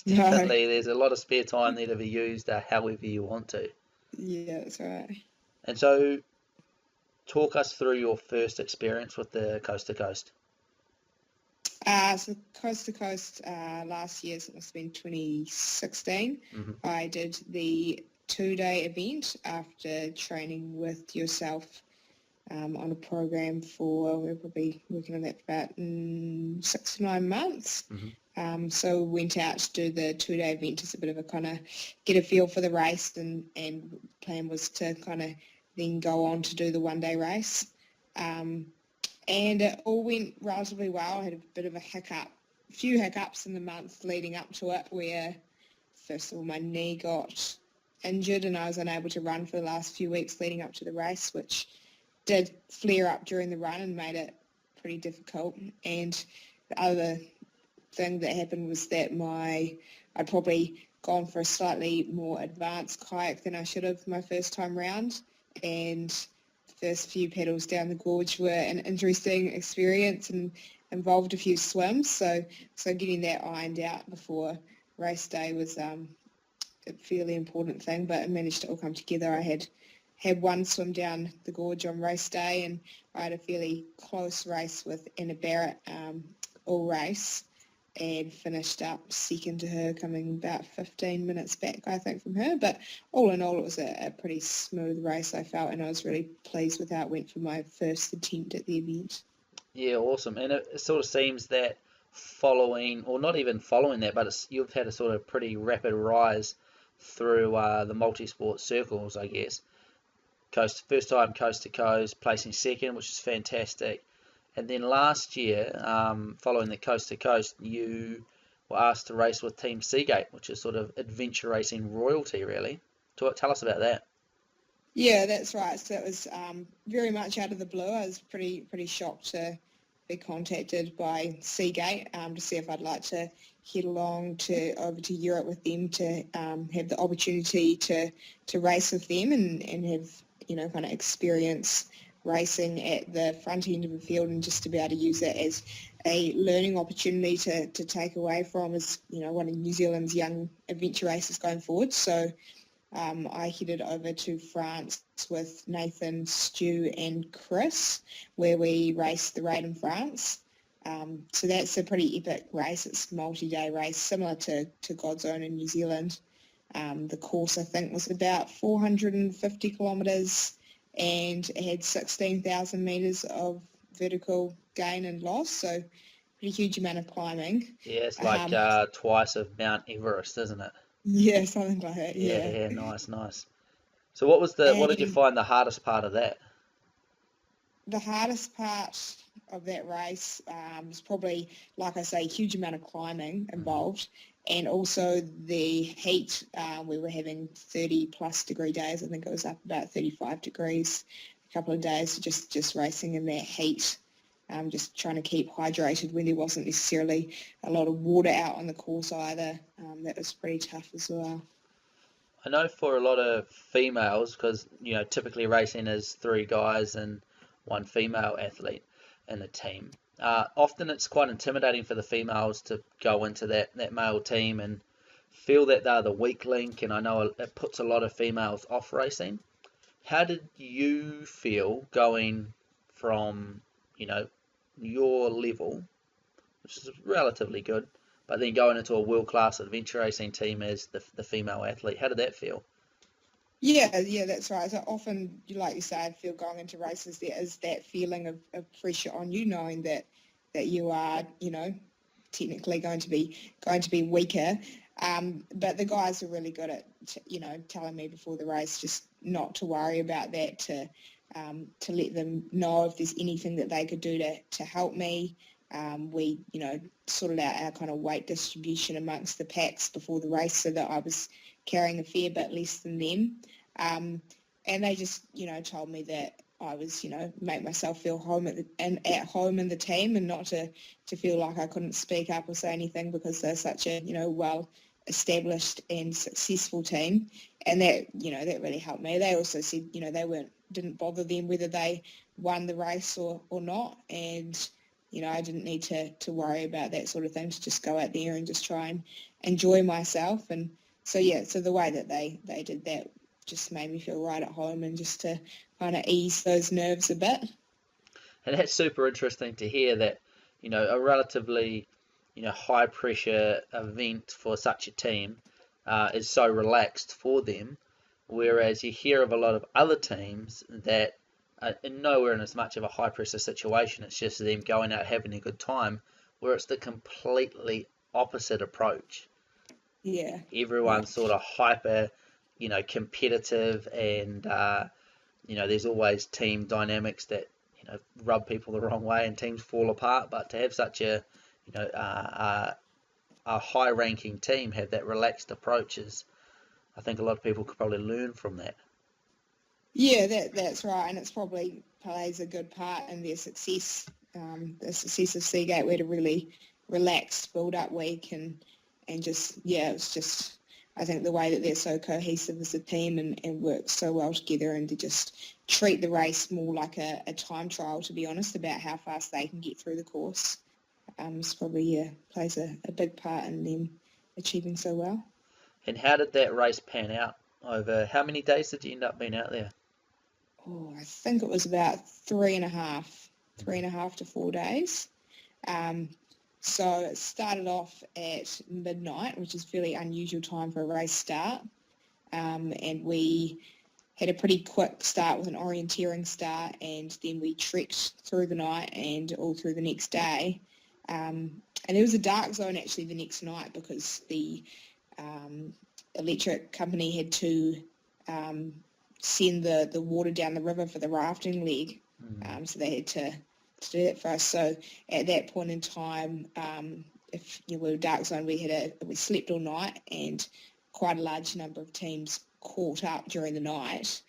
No. definitely, there's a lot of spare time there to be used however you want to. Yeah, that's right. And so talk us through your first experience with the coast to coast. So coast to coast last year, so it must have been 2016, I did the 2-day event after training with yourself on a program for, we're probably working on that for about 6 to 9 months. So we went out to do the 2-day event as a bit of a kind of get a feel for the race, and plan was to kind of then go on to do the 1-day race. And it all went relatively well. I had a bit of a few hiccups in the month leading up to it, where first of all my knee got injured and I was unable to run for the last few weeks leading up to the race, which did flare up during the run and made it pretty difficult. And the other thing that happened was that I'd probably gone for a slightly more advanced kayak than I should have my first time round, and the first few pedals down the gorge were an interesting experience and involved a few swims. So getting that ironed out before race day was a fairly important thing, but it managed to all come together. I had one swim down the gorge on race day, and I had a fairly close race with Anna Barrett all race, and finished up second to her, coming about 15 minutes back, I think, from her. But all in all, it was a pretty smooth race, I felt, and I was really pleased with how it went for my first attempt at the event. Yeah, awesome. And it sort of seems that following, or not even following that, but you've had a sort of pretty rapid rise through the multi-sport circles, I guess. First time coast to coast, placing second, which is fantastic. And then last year, following the coast to coast, you were asked to race with Team Seagate, which is sort of adventure racing royalty, really. Tell us about that. Yeah, that's right. So it was very much out of the blue. I was pretty shocked to be contacted by Seagate to see if I'd like to head along over to Europe with them to have the opportunity to race with them and have, kind of experience racing at the front end of the field, and just to be able to use that as a learning opportunity to take away from as, one of New Zealand's young adventure racers going forward. So I headed over to France with Nathan, Stu and Chris, where we raced the raid in France. So that's a pretty epic race. It's a multi-day race, similar to God's Own in New Zealand. The course, I think, was about 450 kilometres, and it had 16,000 metres of vertical gain and loss, so pretty huge amount of climbing. Yeah, it's like twice of Mount Everest, isn't it? Yeah, something like that, yeah. Yeah, nice. So what did you find the hardest part of that? The hardest part of that race was probably, like I say, a huge amount of climbing involved, and also the heat. We were having 30 plus degree days. I think it was up about 35 degrees a couple of days, just racing in that heat, just trying to keep hydrated when there wasn't necessarily a lot of water out on the course either. That was pretty tough as well. I know for a lot of females, because typically racing is 3 guys and 1 female athlete in a team. Often it's quite intimidating for the females to go into that male team and feel that they're the weak link, and I know it puts a lot of females off racing. How did you feel going from, your level, which is relatively good, but then going into a world-class adventure racing team as the female athlete? How did that feel? Yeah, that's right. So often, like you say, I feel going into races, there is that feeling of pressure on you, knowing that that you are, technically going to be weaker. But the guys are really good at, telling me before the race just not to worry about that, to let them know if there's anything that they could do to help me. We, sorted out our kind of weight distribution amongst the packs before the race so that I was carrying a fair bit less than them. And they just, told me that I was, make myself feel at home in the team, and not to feel like I couldn't speak up or say anything because they're such a, well-established and successful team. And that, that really helped me. They also said, didn't bother them whether they won the race or not. And, I didn't need to worry about that sort of thing, to just go out there and just try and enjoy myself. And so the way that they did that just made me feel right at home, and just to kind of ease those nerves a bit. And that's super interesting to hear that, a relatively, high pressure event for such a team is so relaxed for them, whereas you hear of a lot of other teams that are nowhere in as much of a high pressure situation. It's just them going out having a good time, where it's the completely opposite approach. Yeah. Everyone's sort of hyper, competitive, and there's always team dynamics that rub people the wrong way and teams fall apart. But to have such a high-ranking team have that relaxed approach I think a lot of people could probably learn from that. Yeah, that's right, and it's probably plays a good part in their success. The success of Seagate, where to really relax, build up week, and just it's just, I think the way that they're so cohesive as a team and work so well together, and to just treat the race more like a time trial, to be honest, about how fast they can get through the course. It's probably plays a big part in them achieving so well. And how did that race pan out? Over how many days did you end up being out there? Oh, I think it was about 3.5 to 4 days. So it started off at midnight, which is a fairly unusual time for a race start. And we had a pretty quick start with an orienteering start, and then we trekked through the night and all through the next day. And there was a dark zone actually the next night, because the electric company had to send the water down the river for the rafting leg. So they had to do that for us. So at that point in time, if we were dark zone, we slept all night, and quite a large number of teams caught up during the night.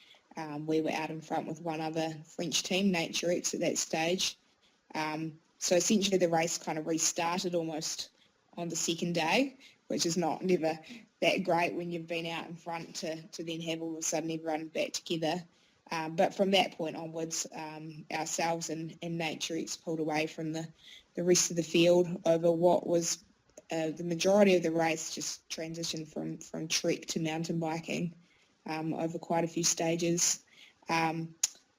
We were out in front with one other French team, Nature X, at that stage. So essentially the race kind of restarted almost on the second day, which is never that great when you've been out in front to then have all of a sudden everyone back together. But from that point onwards, ourselves and Nature X pulled away from the rest of the field over what was the majority of the race, just transitioned from trek to mountain biking over quite a few stages.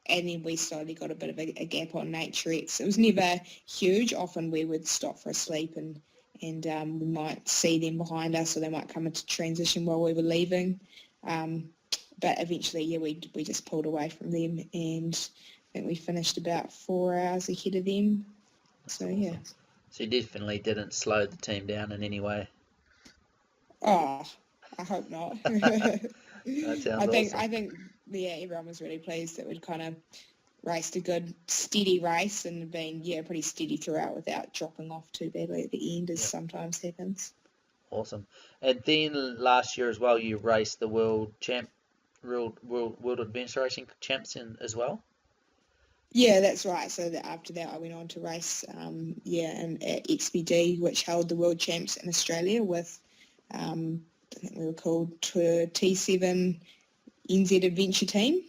And then we slowly got a bit of a gap on Nature X. It was never huge. Often we would stop for a sleep, and we might see them behind us, or they might come into transition while we were leaving. But eventually, we just pulled away from them, and I think we finished about 4 hours ahead of them. So, yeah. So you definitely didn't slow the team down in any way. Oh, I hope not. That sounds awesome. I think, everyone was really pleased that we'd kind of raced a good, steady race, and been, pretty steady throughout without dropping off too badly at the end, as sometimes happens. Awesome. And then last year as well, you raced the World Adventure Racing Champion as well? Yeah, that's right. So after that, I went on to race, and at XPD, which held the World Champs in Australia with, I think we were called T7 NZ Adventure Team,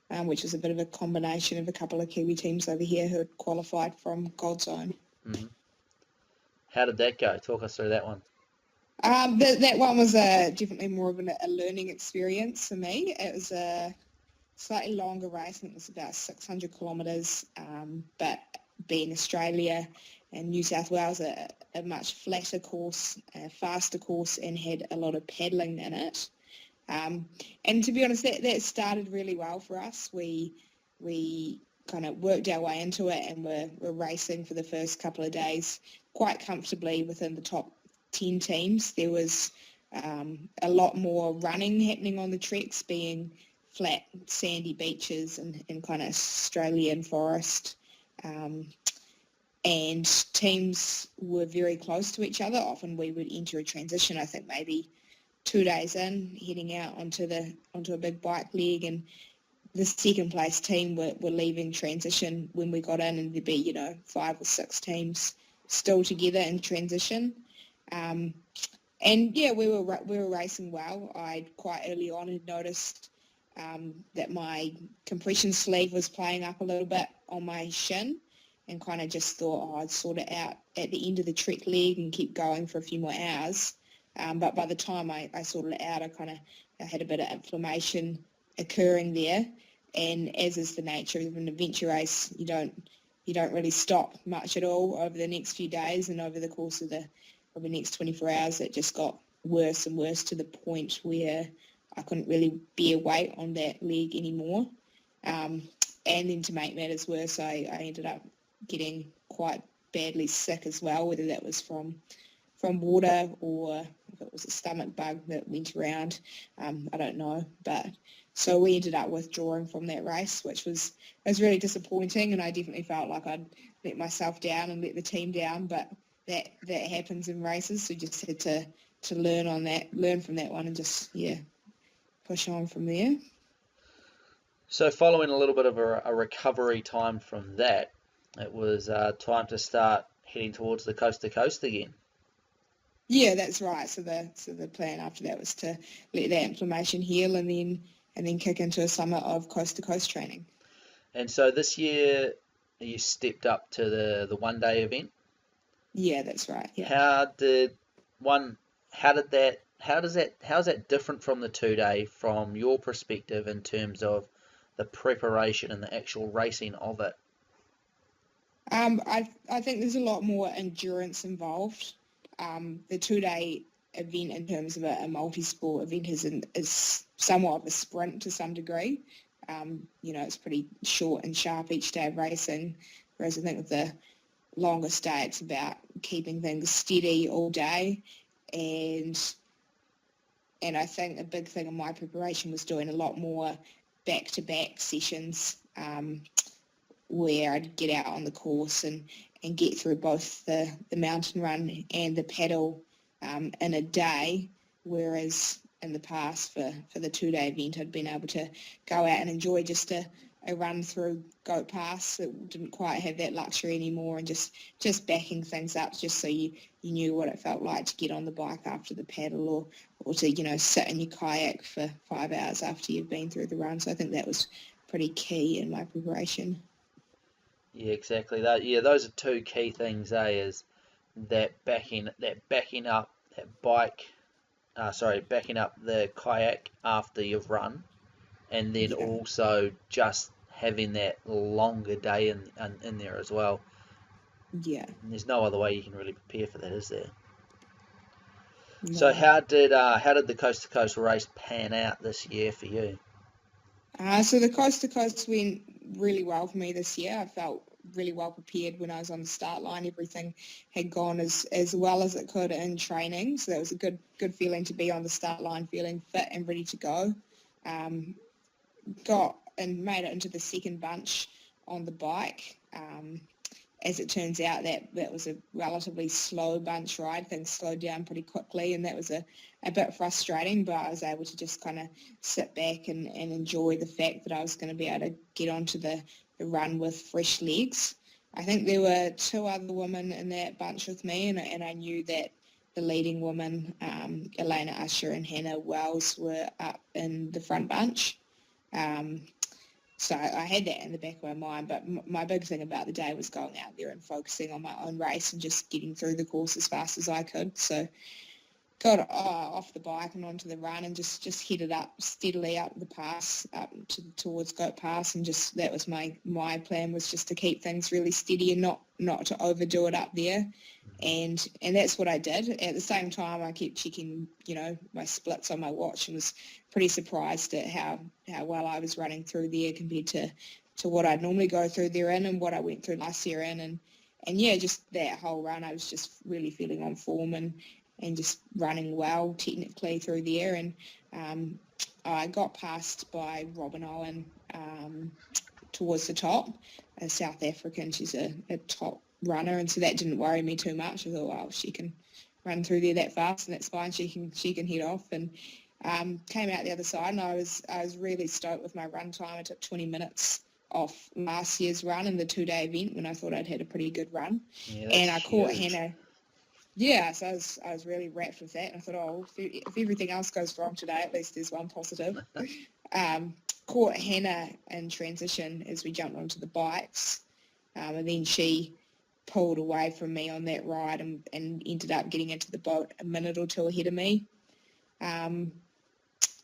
which was a bit of a combination of a couple of Kiwi teams over here who had qualified from Gold Zone. Mm-hmm. How did that go? Talk us through that one. That one was definitely more of a learning experience for me. It was a slightly longer race. I think it was about 600 kilometres, but being Australia and New South Wales, a much flatter course, a faster course, and had a lot of paddling in it. And to be honest, that started really well for us. We kind of worked our way into it, and we're racing for the first couple of days quite comfortably within the top 10 teams. There was a lot more running happening on the treks, being flat, sandy beaches and kind of Australian forest. And teams were very close to each other. Often we would enter a transition, I think maybe 2 days in, heading out onto a big bike leg, and the second place team were leaving transition when we got in, and there'd be 5 or 6 teams still together in transition. And yeah, we were racing well. I quite early on had noticed that my compression sleeve was playing up a little bit on my shin, and kind of just thought I'd sort it out at the end of the trek leg and keep going for a few more hours. But by the time I sorted it out, I had a bit of inflammation occurring there. And as is the nature of an adventure race, you don't really stop much at all over the next few days, and over the course of the next 24 hours, it just got worse and worse to the point where I couldn't really bear weight on that leg anymore. And then to make matters worse, I ended up getting quite badly sick as well, whether that was from water or if it was a stomach bug that went around. I don't know. But so we ended up withdrawing from that race, which was really disappointing, and I definitely felt like I'd let myself down and let the team down, but that happens in races, so just had to learn from that one, and just push on from there. So following a little bit of a recovery time from that, it was time to start heading towards the coast to coast again. Yeah, that's right. So the plan after that was to let that inflammation heal, and then kick into a summer of coast to coast training. And so this year you stepped up to the 1 day event. Yeah, that's right. Yeah. How's that different from the 2 day from your perspective in terms of the preparation and the actual racing of it? I think there's a lot more endurance involved. The 2 day event, in terms of a multisport event, is somewhat of a sprint to some degree. It's pretty short and sharp each day of racing, whereas I think with the longest day, it's about keeping things steady all day. And I think a big thing in my preparation was doing a lot more back-to-back sessions, where I'd get out on the course and get through both the mountain run and the paddle in a day, whereas in the past for the 2 day event I'd been able to go out and enjoy just a run through Goat Pass. It didn't quite have that luxury anymore, and just backing things up just so you knew what it felt like to get on the bike after the paddle, or to sit in your kayak for 5 hours after you've been through the run. So I think that was pretty key in my preparation. Yeah, exactly. Those are two key things. Is that backing up the kayak after you've run, and then also just having that longer day in there as well. Yeah. And there's no other way you can really prepare for that, is there? No. So how did the coast to coast race pan out this year for you? So the coast to coast went really well for me this year. I felt really well prepared when I was on the start line. Everything had gone as well as it could in training, so that was a good feeling to be on the start line, feeling fit and ready to go. Got and made it into the second bunch on the bike. As it turns out, that was a relatively slow bunch ride. Things slowed down pretty quickly, and that was a bit frustrating, but I was able to just kind of sit back and enjoy the fact that I was going to be able to get onto the run with fresh legs. I think there were 2 other women in that bunch with me, and I knew that the leading women, Elena Usher and Hannah Wells, were up in the front bunch. So I had that in the back of my mind, but my big thing about the day was going out there and focusing on my own race and just getting through the course as fast as I could. So got off the bike and onto the run and just headed up steadily up the pass, up towards Goat Pass, and just that was my plan, was just to keep things really steady and not to overdo it up there. And that's what I did. At the same time, I kept checking, my splits on my watch, and was pretty surprised at how well I was running through there compared to what I'd normally go through there in and what I went through last year in. And yeah, just that whole run, I was just really feeling on form and just running well technically through there. And I got passed by Robin Owen towards the top, a South African. She's a top runner, and so that didn't worry me too much. I thought, well, she can run through there that fast, and that's fine. She can head off. And came out the other side, and I was really stoked with my run time. I took 20 minutes off last year's run in the 2-day event when I thought I'd had a pretty good run. Yeah, and I caught huge. Hannah. Yeah, so I was really wrapped with that. And I thought, oh, if everything else goes wrong today, at least there's one positive. Caught Hannah in transition as we jumped onto the bikes, and then she pulled away from me on that ride and ended up getting into the boat a minute or two ahead of me.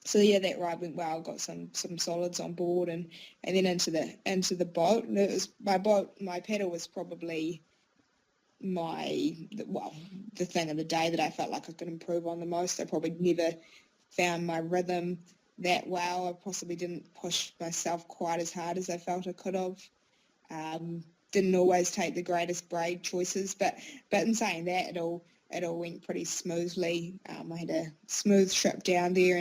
So yeah, that ride went well. Got some solids on board, and then into the boat. And it was my pedal was probably the thing of the day that I felt like I could improve on the most. I probably never found my rhythm that well. I possibly didn't push myself quite as hard as I felt I could have. Didn't always take the greatest braid choices, but in saying that, it all went pretty smoothly. I had a smooth trip down there,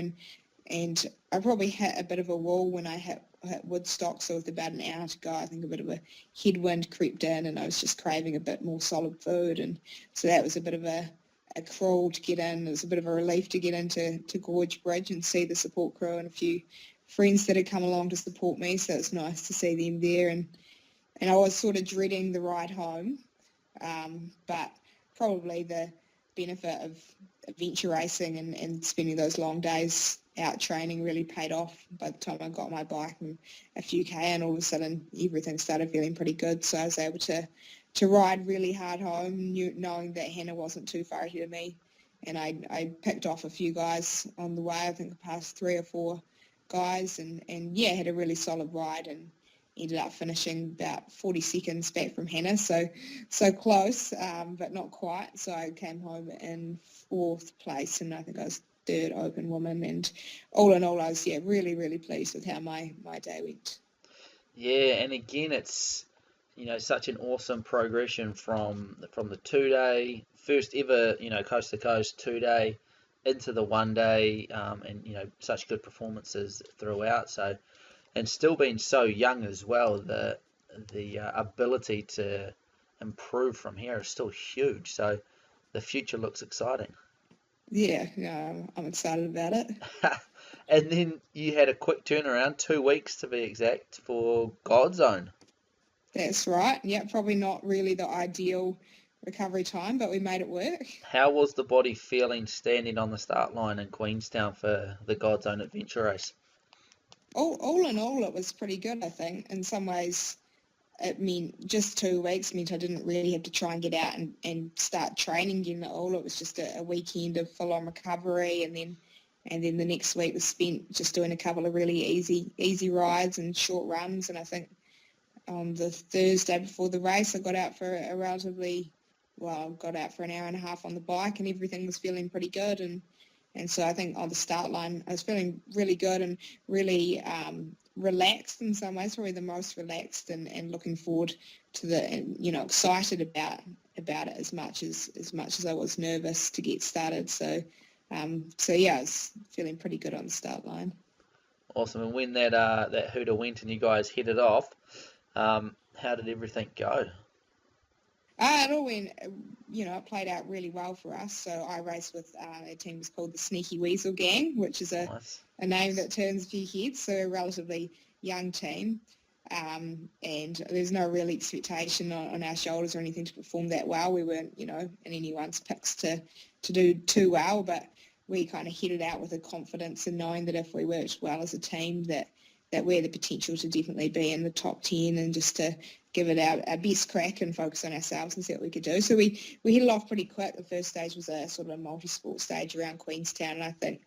and I probably hit a bit of a wall when I hit Woodstock, so with about an hour to go, I think a bit of a headwind crept in, and I was just craving a bit more solid food, and so that was a bit of a crawl to get in. It was a bit of a relief to get into Gorge Bridge and see the support crew and a few friends that had come along to support me, so it's nice to see them there, and I was sort of dreading the ride home, but probably the benefit of adventure racing and spending those long days out training really paid off. By the time I got my bike and a few K, and all of a sudden everything started feeling pretty good, so I was able to ride really hard home, knowing that Hannah wasn't too far ahead of me, and I picked off a few guys on the way. I think I passed 3 or 4 guys, and yeah, had a really solid ride, and ended up finishing about 40 seconds back from Hannah, so close, but not quite. So I came home in 4th place, and I think I was 3rd open woman. And all in all, I was really, really pleased with how my day went. Yeah, and again, it's such an awesome progression from the 2-day, first ever coast to coast 2-day into the 1-day, and such good performances throughout. So, and still being so young as well, the ability to improve from here is still huge. So the future looks exciting. Yeah, I'm excited about it. And then you had a quick turnaround, 2 weeks to be exact, for Godzone. That's right. Yeah, probably not really the ideal recovery time, but we made it work. How was the body feeling standing on the start line in Queenstown for the Godzone adventure race? All in all, it was pretty good, I think. In some ways, it meant just 2 weeks meant I didn't really have to try and get out and start training again at all. It was just a weekend of full-on recovery, and then the next week was spent just doing a couple of really easy rides and short runs. And I think on the Thursday before the race, I got out for an hour and a half on the bike, and everything was feeling pretty good. And so I think on the start line, I was feeling really good and really relaxed in some ways, probably the most relaxed, and looking forward to excited about it as much as I was nervous to get started. So yeah, I was feeling pretty good on the start line. Awesome. And when that hooter went and you guys headed off, how did everything go? It all went, it played out really well for us. So I raced with a team was called the Sneaky Weasel Gang, which is Nice. a name that turns a few heads. So a relatively young team, and there's no real expectation on our shoulders or anything to perform that well. We weren't, in anyone's picks to do too well, but we kind of headed out with a confidence in knowing that if we worked well as a team, that we had the potential to definitely be in the top 10, and just to give it our best crack and focus on ourselves and see what we could do. So we hit it off pretty quick. The first stage was a sort of a multisport stage around Queenstown, and I think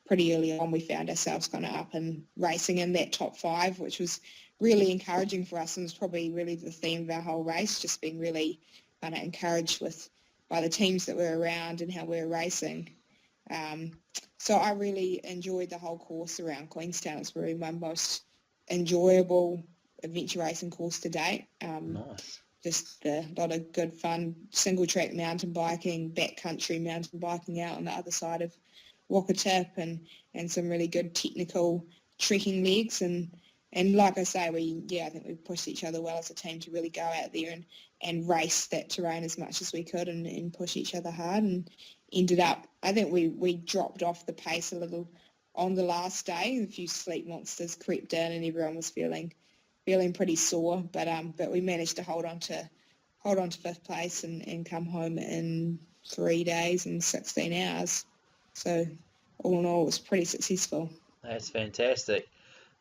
pretty early on we found ourselves kind of up and racing in that top 5, which was really encouraging for us, and was probably really the theme of our whole race, just being really kind of encouraged by the teams that were around and how we were racing. So I really enjoyed the whole course around Queenstown. It's really my most enjoyable adventure racing course to date. Nice. Just a lot of good fun single track mountain biking, backcountry mountain biking out on the other side of Wakatip, and some really good technical trekking legs. And like I say, I think we pushed each other well as a team to really go out there and race that terrain as much as we could and push each other hard, and ended up, I think we dropped off the pace a little on the last day. A few sleep monsters crept in and everyone was feeling pretty sore, but we managed to hold on to fifth place and come home in 3 days and 16 hours. So all in all, it was pretty successful. That's fantastic.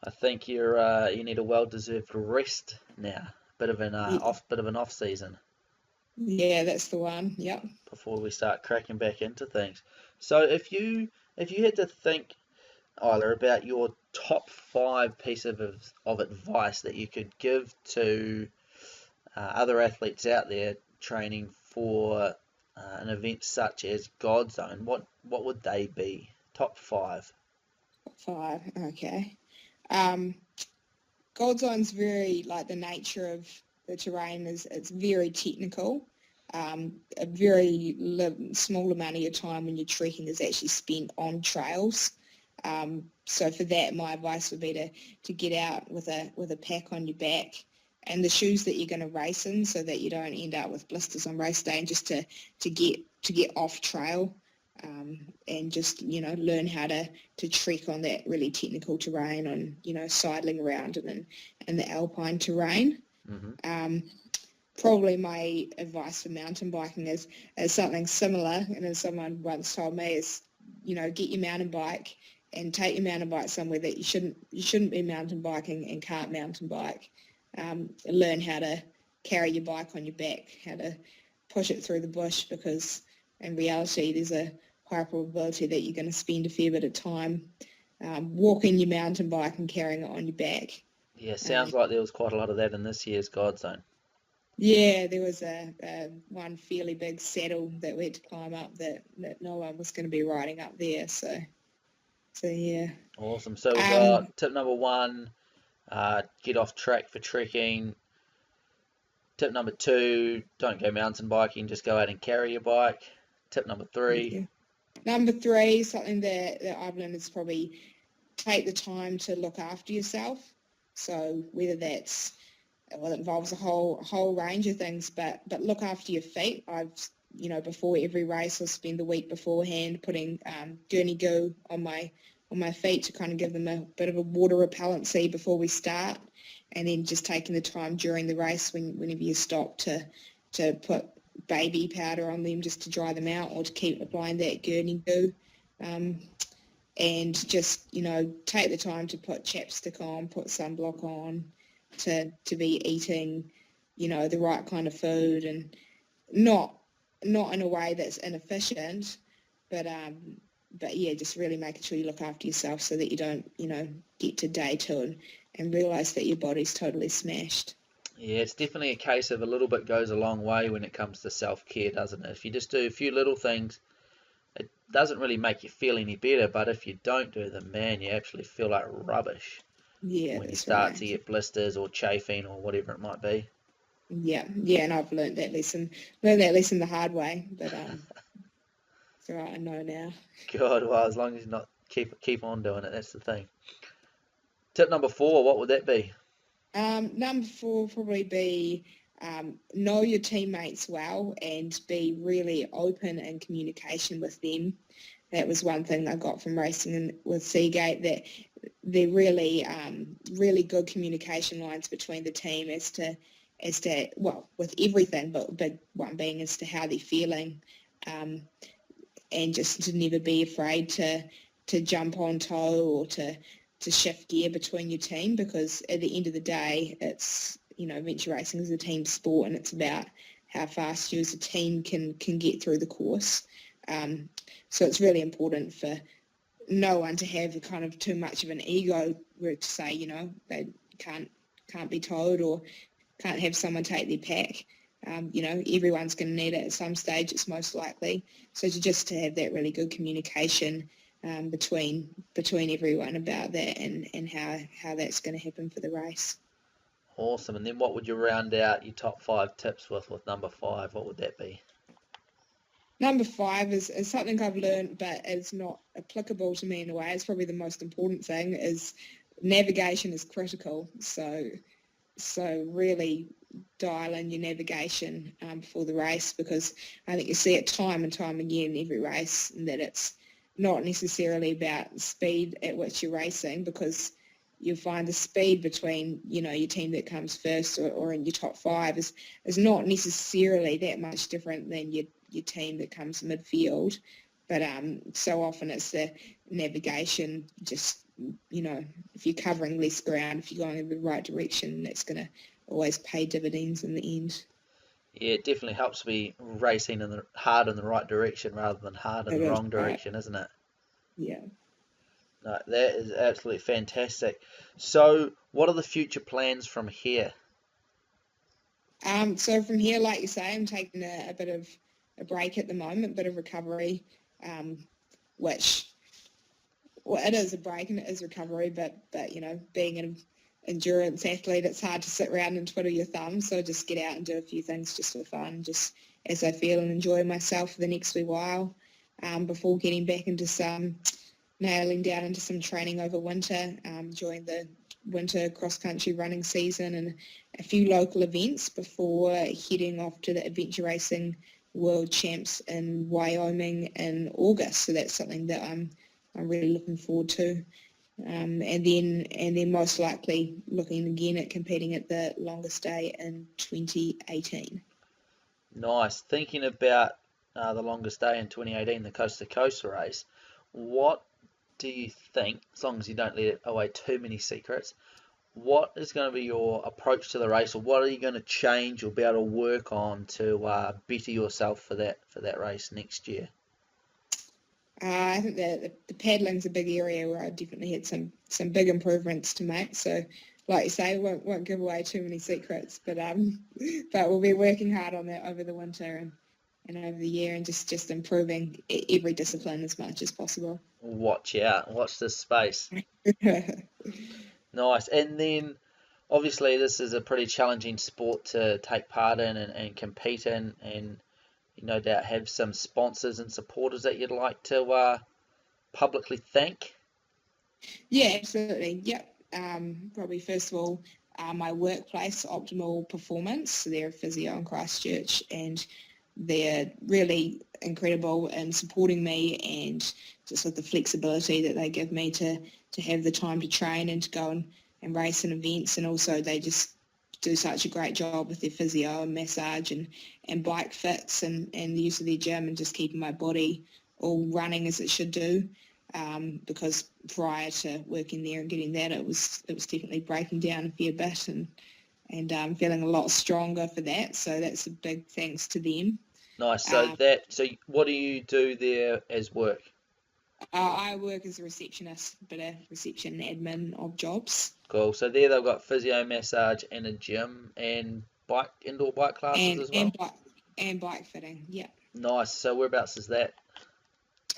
I think you need a well-deserved rest now. Bit of an off season. Yeah, that's the one. Yep. Before we start cracking back into things. So if you had to think, Isla, about your top 5 pieces of advice that you could give to other athletes out there training for an event such as Godzone, what would they be? Top 5. 5, okay. Godzone's very, like, the nature of the terrain it's very technical. A very small amount of your time when you're trekking is actually spent on trails. So for that, my advice would be to get out with a pack on your back and the shoes that you're going to race in, so that you don't end up with blisters on race day, and just to get off trail, and just learn how to trek on that really technical terrain, on sidling around and the alpine terrain. Mm-hmm. Probably my advice for mountain biking is something similar, and as someone once told me, is get your mountain bike and take your mountain bike somewhere that you shouldn't be mountain biking and can't mountain bike. Learn how to carry your bike on your back, how to push it through the bush, because in reality there's a high probability that you're going to spend a fair bit of time walking your mountain bike and carrying it on your back. Yeah, sounds like there was quite a lot of that in this year's Godzone. Yeah, there was one fairly big saddle that we had to climb up that no one was going to be riding up there. So yeah. Awesome. So we've got tip number 1, get off track for trekking. Tip number 2, don't go mountain biking, just go out and carry your bike. Tip number 3. Number 3, something that I've learned is probably take the time to look after yourself. So whether that's, well, it involves a whole range of things, but look after your feet. I've, before every race, I'll spend the week beforehand putting Journey Goo on my feet to kind of give them a bit of a water repellency before we start, and then just taking the time during the race whenever you stop to put baby powder on them just to dry them out, or to keep applying that Journey Goo. And just, take the time to put chapstick on, put sunblock on, to be eating, the right kind of food, and not in a way that's inefficient, but yeah, just really making sure you look after yourself so that you don't, get to day 2 and realise that your body's totally smashed. Yeah, it's definitely a case of a little bit goes a long way when it comes to self-care, doesn't it? If you just do a few little things, it doesn't really make you feel any better, but if you don't do them, man, you actually feel like rubbish. Yeah, when you start to get blisters or chafing or whatever it might be. Yeah, and I've learned that lesson the hard way, but it's all right, I know now. God, well, as long as you not keep on doing it, that's the thing. Tip number 4, what would that be? Number 4 probably be know your teammates well and be really open in communication with them. That was one thing I got from racing with Seagate, that they're really good communication lines between the team as to well, with everything, but big one being as to how they're feeling, and just to never be afraid to jump on toe or to shift gear between your team, because at the end of the day, it's, venture racing is a team sport, and it's about how fast you as a team can get through the course. So it's really important for no one to have kind of too much of an ego where to say, they can't be told or can't have someone take their pack. Everyone's going to need it at some stage, it's most likely. So to have that really good communication between everyone about that and how that's going to happen for the race. Awesome. And then what would you round out your top 5 tips with number 5? What would that be? Number 5 is something I've learned, but it's not applicable to me in a way. It's probably the most important thing, is navigation is critical. So really dial in your navigation before the race, because I think you see it time and time again in every race, and that it's not necessarily about speed at which you're racing, because you'll find the speed between, your team that comes first or in your top 5 is not necessarily that much different than your team that comes midfield. But so often it's the navigation, just, if you're covering less ground, if you're going in the right direction, that's going to always pay dividends in the end. Yeah, it definitely helps to be racing hard in the right direction rather than hard in the wrong direction, isn't it? Yeah. No, that is absolutely fantastic. So what are the future plans from here? So from here, like you say, I'm taking a bit of a break at the moment, a bit of recovery, which, well, it is a break and it is recovery, but being an endurance athlete, it's hard to sit around and twiddle your thumbs. So just get out and do a few things just for fun, just as I feel, and enjoy myself for the next wee while, before getting back into nailing down into some training over winter, during the winter cross-country running season and a few local events before heading off to the adventure racing world champs in Wyoming in August. So that's something that I'm really looking forward to. And then most likely looking again at competing at the longest day in 2018. Nice. Thinking about the longest day in 2018, the Coast to Coast race, what do you think, as long as you don't let away too many secrets, what is going to be your approach to the race, or what are you going to change or be able to work on to better yourself for that race next year? I think that the paddling's a big area where I definitely had some big improvements to make. So, like you say, won't give away too many secrets, but we'll be working hard on that over the winter and over the year, and just improving every discipline as much as possible. Watch out. Watch this space. Nice. And then, obviously, this is a pretty challenging sport to take part in and compete in, and you no doubt have some sponsors and supporters that you'd like to publicly thank. Yeah, absolutely. Yep. Probably first of all, my workplace, Optimal Performance. They're a physio in Christchurch, and they're really incredible in supporting me, and just with the flexibility that they give me to have the time to train and to go and race in events. And also they just do such a great job with their physio and massage and bike fits and the use of their gym, and just keeping my body all running as it should do. Because prior to working there and getting that, it was definitely breaking down a fair bit, and I'm feeling a lot stronger for that. So that's a big thanks to them. Nice. So what do you do there as work? I work as a receptionist, bit of reception admin of jobs. Cool. So there they've got physio, massage, and a gym, and indoor bike classes as well. And bike fitting. Yeah. Nice. So whereabouts is that?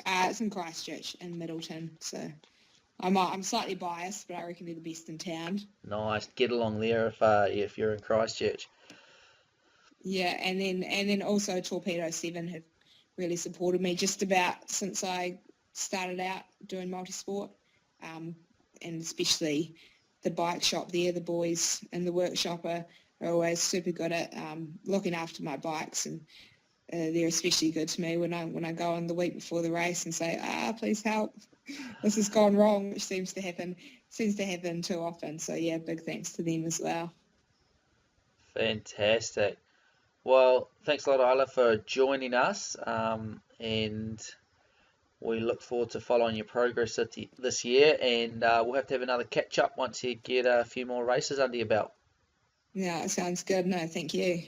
It's in Christchurch in Middleton. So I'm slightly biased, but I reckon they're the best in town. Nice. Get along there if you're in Christchurch. Yeah, and then also Torpedo 7 have really supported me just about since I started out doing multisport, and especially the bike shop there. The boys in the workshop are always super good at looking after my bikes, and they're especially good to me when I go on the week before the race and say, please help, this has gone wrong, which seems to happen too often. So yeah, big thanks to them as well. Fantastic. Well, thanks a lot, Isla, for joining us, and we look forward to following your progress this year, and we'll have to have another catch-up once you get a few more races under your belt. Yeah, it sounds good. No, thank you.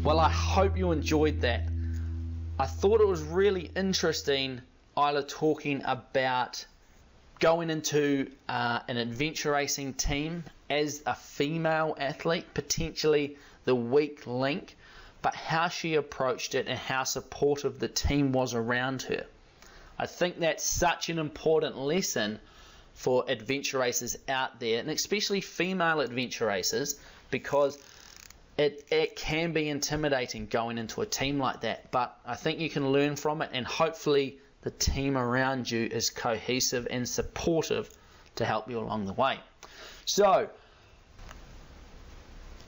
Well, I hope you enjoyed that. I thought it was really interesting, Isla talking about going into an adventure racing team as a female athlete, potentially the weak link, but how she approached it and how supportive the team was around her. I think that's such an important lesson for adventure racers out there, and especially female adventure racers, because it can be intimidating going into a team like that, but I think you can learn from it, and hopefully the team around you is cohesive and supportive to help you along the way. So,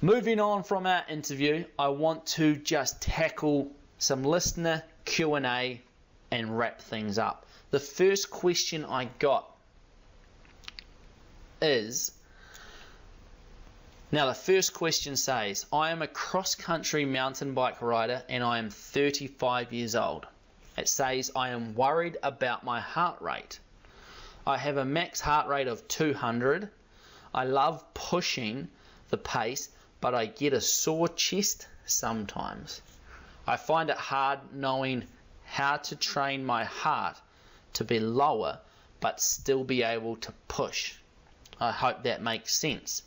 moving on from our interview, I want to just tackle some listener Q&A and wrap things up. The first question I got is, now the first question says, I am a cross-country mountain bike rider and I am 35 years old. It says I am worried about my heart rate. I have a max heart rate of 200. I love pushing the pace, but I get a sore chest sometimes. I find it hard knowing how to train my heart to be lower but still be able to push. I hope that makes sense.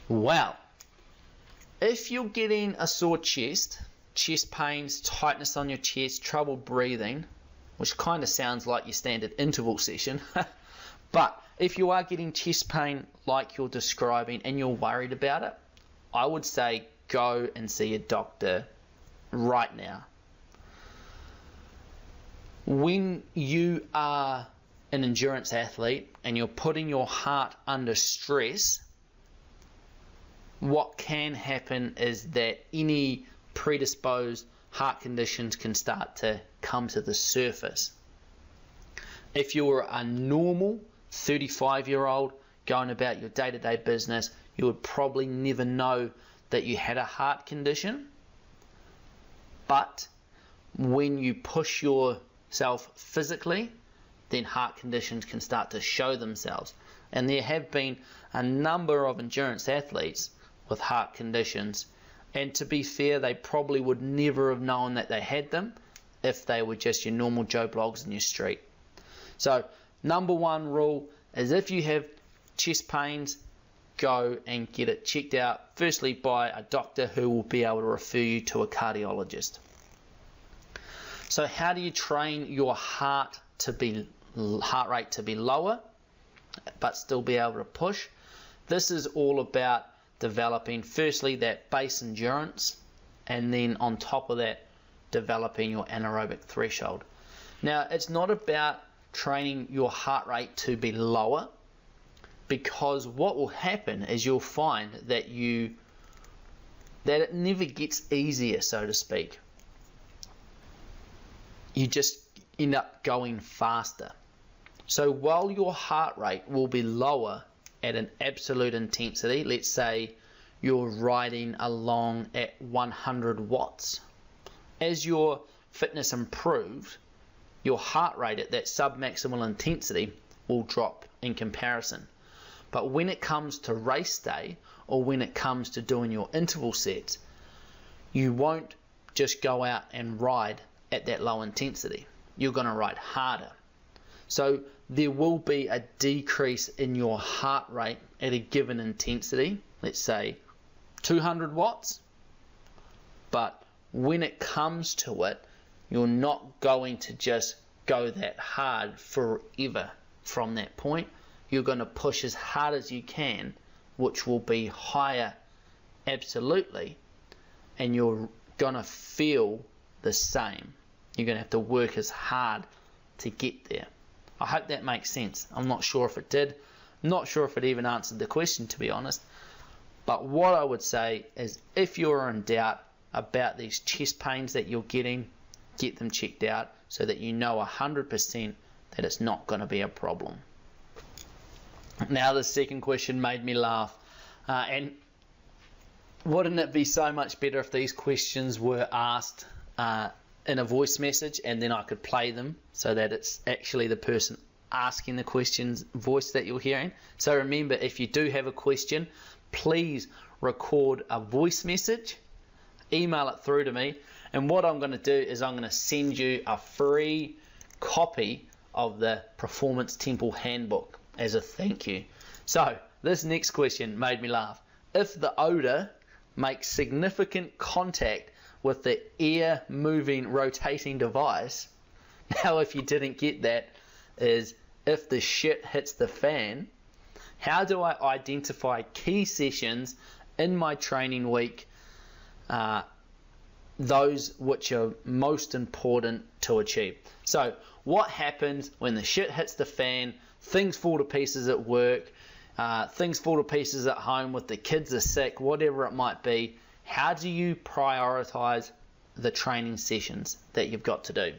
Well, if you're getting a sore chest pains, tightness on your chest, trouble breathing, which kind of sounds like your standard interval session, but if you are getting chest pain like you're describing and you're worried about it, I would say go and see a doctor right now. When you are an endurance athlete and you're putting your heart under stress, what can happen is that any predisposed heart conditions can start to come to the surface. If you're a normal 35-year-old going about your day-to-day business, you would probably never know that you had a heart condition. But when you push yourself physically, then heart conditions can start to show themselves. And there have been a number of endurance athletes with heart conditions, and to be fair, they probably would never have known that they had them if they were just your normal Joe Blogs in your street. So number one rule is, if you have chest pains, go and get it checked out, firstly by a doctor who will be able to refer you to a cardiologist. So how do you train your heart rate to be lower but still be able to push? This is all about developing firstly that base endurance, and then on top of that developing your anaerobic threshold. Now, it's not about training your heart rate to be lower, because what will happen is you'll find that it never gets easier, so to speak. You just end up going faster. So while your heart rate will be lower at an absolute intensity, let's say you're riding along at 100 watts, as your fitness improves, your heart rate at that sub-maximal intensity will drop in comparison. But when it comes to race day, or when it comes to doing your interval sets, you won't just go out and ride at that low intensity. You're going to ride harder. So there will be a decrease in your heart rate at a given intensity, let's say 200 watts, but when it comes to it, you're not going to just go that hard forever from that point. You're going to push as hard as you can, which will be higher absolutely, and you're going to feel the same. You're going to have to work as hard to get there. I hope that makes sense. I'm not sure if it did. I'm not sure if it even answered the question, to be honest. But what I would say is, if you're in doubt about these chest pains that you're getting, get them checked out so that you know 100% that it's not going to be a problem. Now, the second question made me laugh. And wouldn't it be so much better if these questions were asked in a voice message, and then I could play them so that it's actually the person asking the question's voice that you're hearing? So remember, if you do have a question, please record a voice message, email it through to me, and what I'm going to do is I'm going to send you a free copy of the Performance Temple Handbook as a thank you. So this next question made me laugh. If the odour make significant contact with the air moving rotating device. Now if you didn't get that, is if the shit hits the fan, how do I identify key sessions in my training week, those which are most important to achieve? So what happens when the shit hits the fan, things fall to pieces at work, things fall to pieces at home with the kids are sick, whatever it might be? How do you prioritize the training sessions that you've got to do?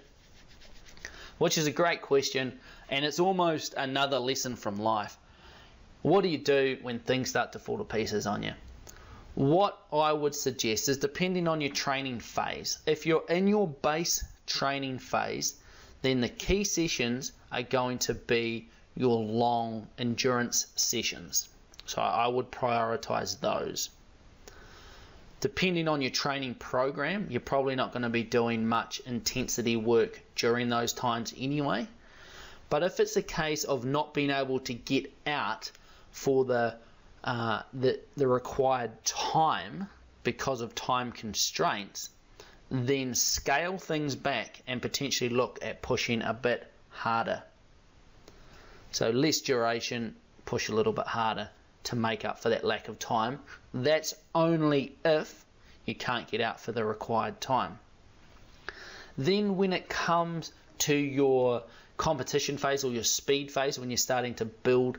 Which is a great question, and it's almost another lesson from life. What do you do when things start to fall to pieces on you? What I would suggest is, depending on your training phase, if you're in your base training phase, then the key sessions are going to be your long endurance sessions. So I would prioritize those. Depending on your training program, you're probably not going to be doing much intensity work during those times anyway. But if it's a case of not being able to get out for the required time because of time constraints, then scale things back and potentially look at pushing a bit harder. So less duration, push a little bit harder to make up for that lack of time. That's only if you can't get out for the required time. Then when it comes to your competition phase or your speed phase, when you're starting to build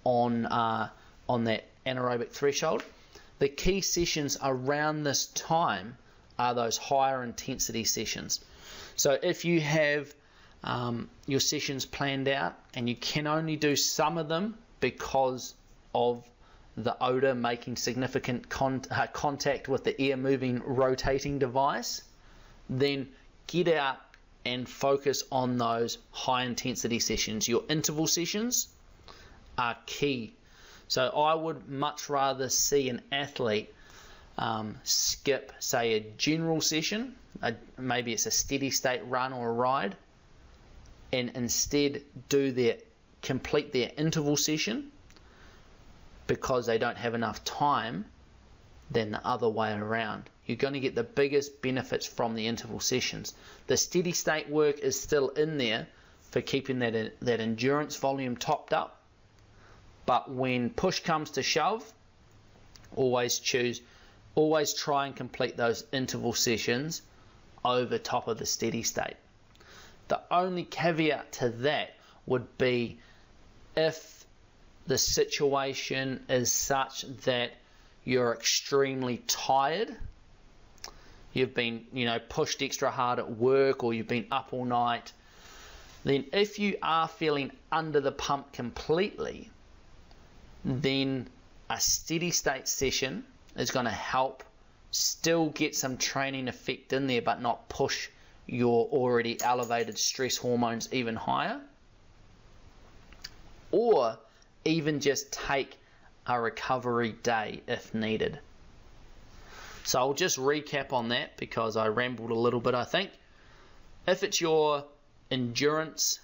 on that anaerobic threshold, the key sessions around this time are those higher intensity sessions. So if you have your sessions planned out and you can only do some of them because of the odor making significant contact with the air moving rotating device, then get out and focus on those high intensity sessions. Your interval sessions are key. So I would much rather see an athlete skip, say, a general session, maybe it's a steady state run or a ride, and instead complete their interval session because they don't have enough time, than the other way around. You're going to get the biggest benefits from the interval sessions. The steady state work is still in there for keeping that endurance volume topped up, but when push comes to shove, always try and complete those interval sessions over top of the steady state. The only caveat to that would be if the situation is such that you're extremely tired, you've been pushed extra hard at work, or you've been up all night, then if you are feeling under the pump completely, then a steady state session is going to help still get some training effect in there, but not push your already elevated stress hormones even higher. Or even just take a recovery day if needed. So I'll just recap on that because I rambled a little bit, I think. If it's your endurance,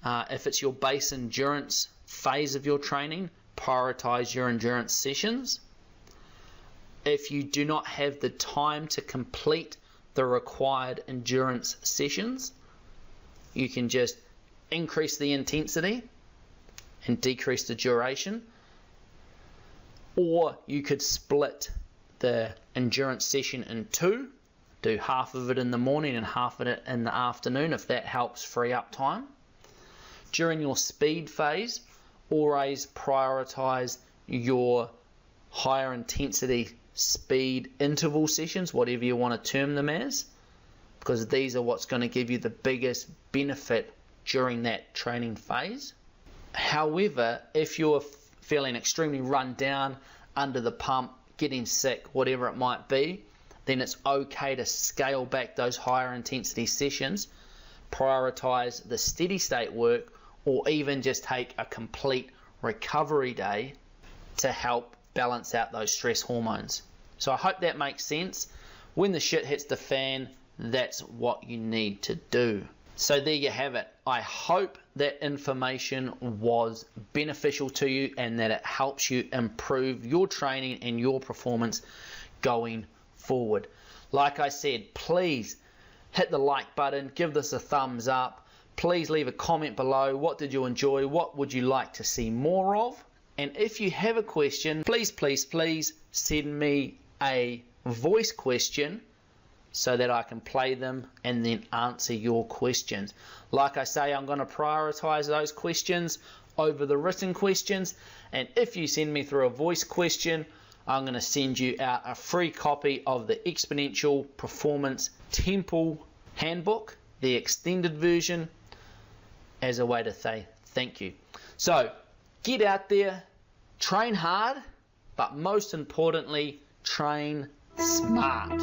if it's your base endurance phase of your training, prioritize your endurance sessions. If you do not have the time to complete the required endurance sessions, you can just increase the intensity and decrease the duration, or you could split the endurance session in two, do half of it in the morning and half of it in the afternoon if that helps free up time. During your speed phase, always prioritize your higher intensity speed interval sessions, whatever you want to term them as, because these are what's going to give you the biggest benefit during that training phase. However, if you're feeling extremely run down, under the pump, getting sick, whatever it might be, then it's okay to scale back those higher intensity sessions, prioritize the steady state work, or even just take a complete recovery day to help balance out those stress hormones. So I hope that makes sense. When the shit hits the fan, that's what you need to do. So there you have it. I hope that information was beneficial to you and that it helps you improve your training and your performance going forward. Like I said, please hit the like button, give this a thumbs up. Please leave a comment below. What did you enjoy? What would you like to see more of? And if you have a question, please send me a voice question so that I can play them and then answer your questions. Like I say, I'm going to prioritize those questions over the written questions. And if you send me through a voice question, I'm going to send you out a free copy of the Exponential Performance Temple Handbook, the extended version, as a way to say thank you. So get out there, train hard, but most importantly, train smart.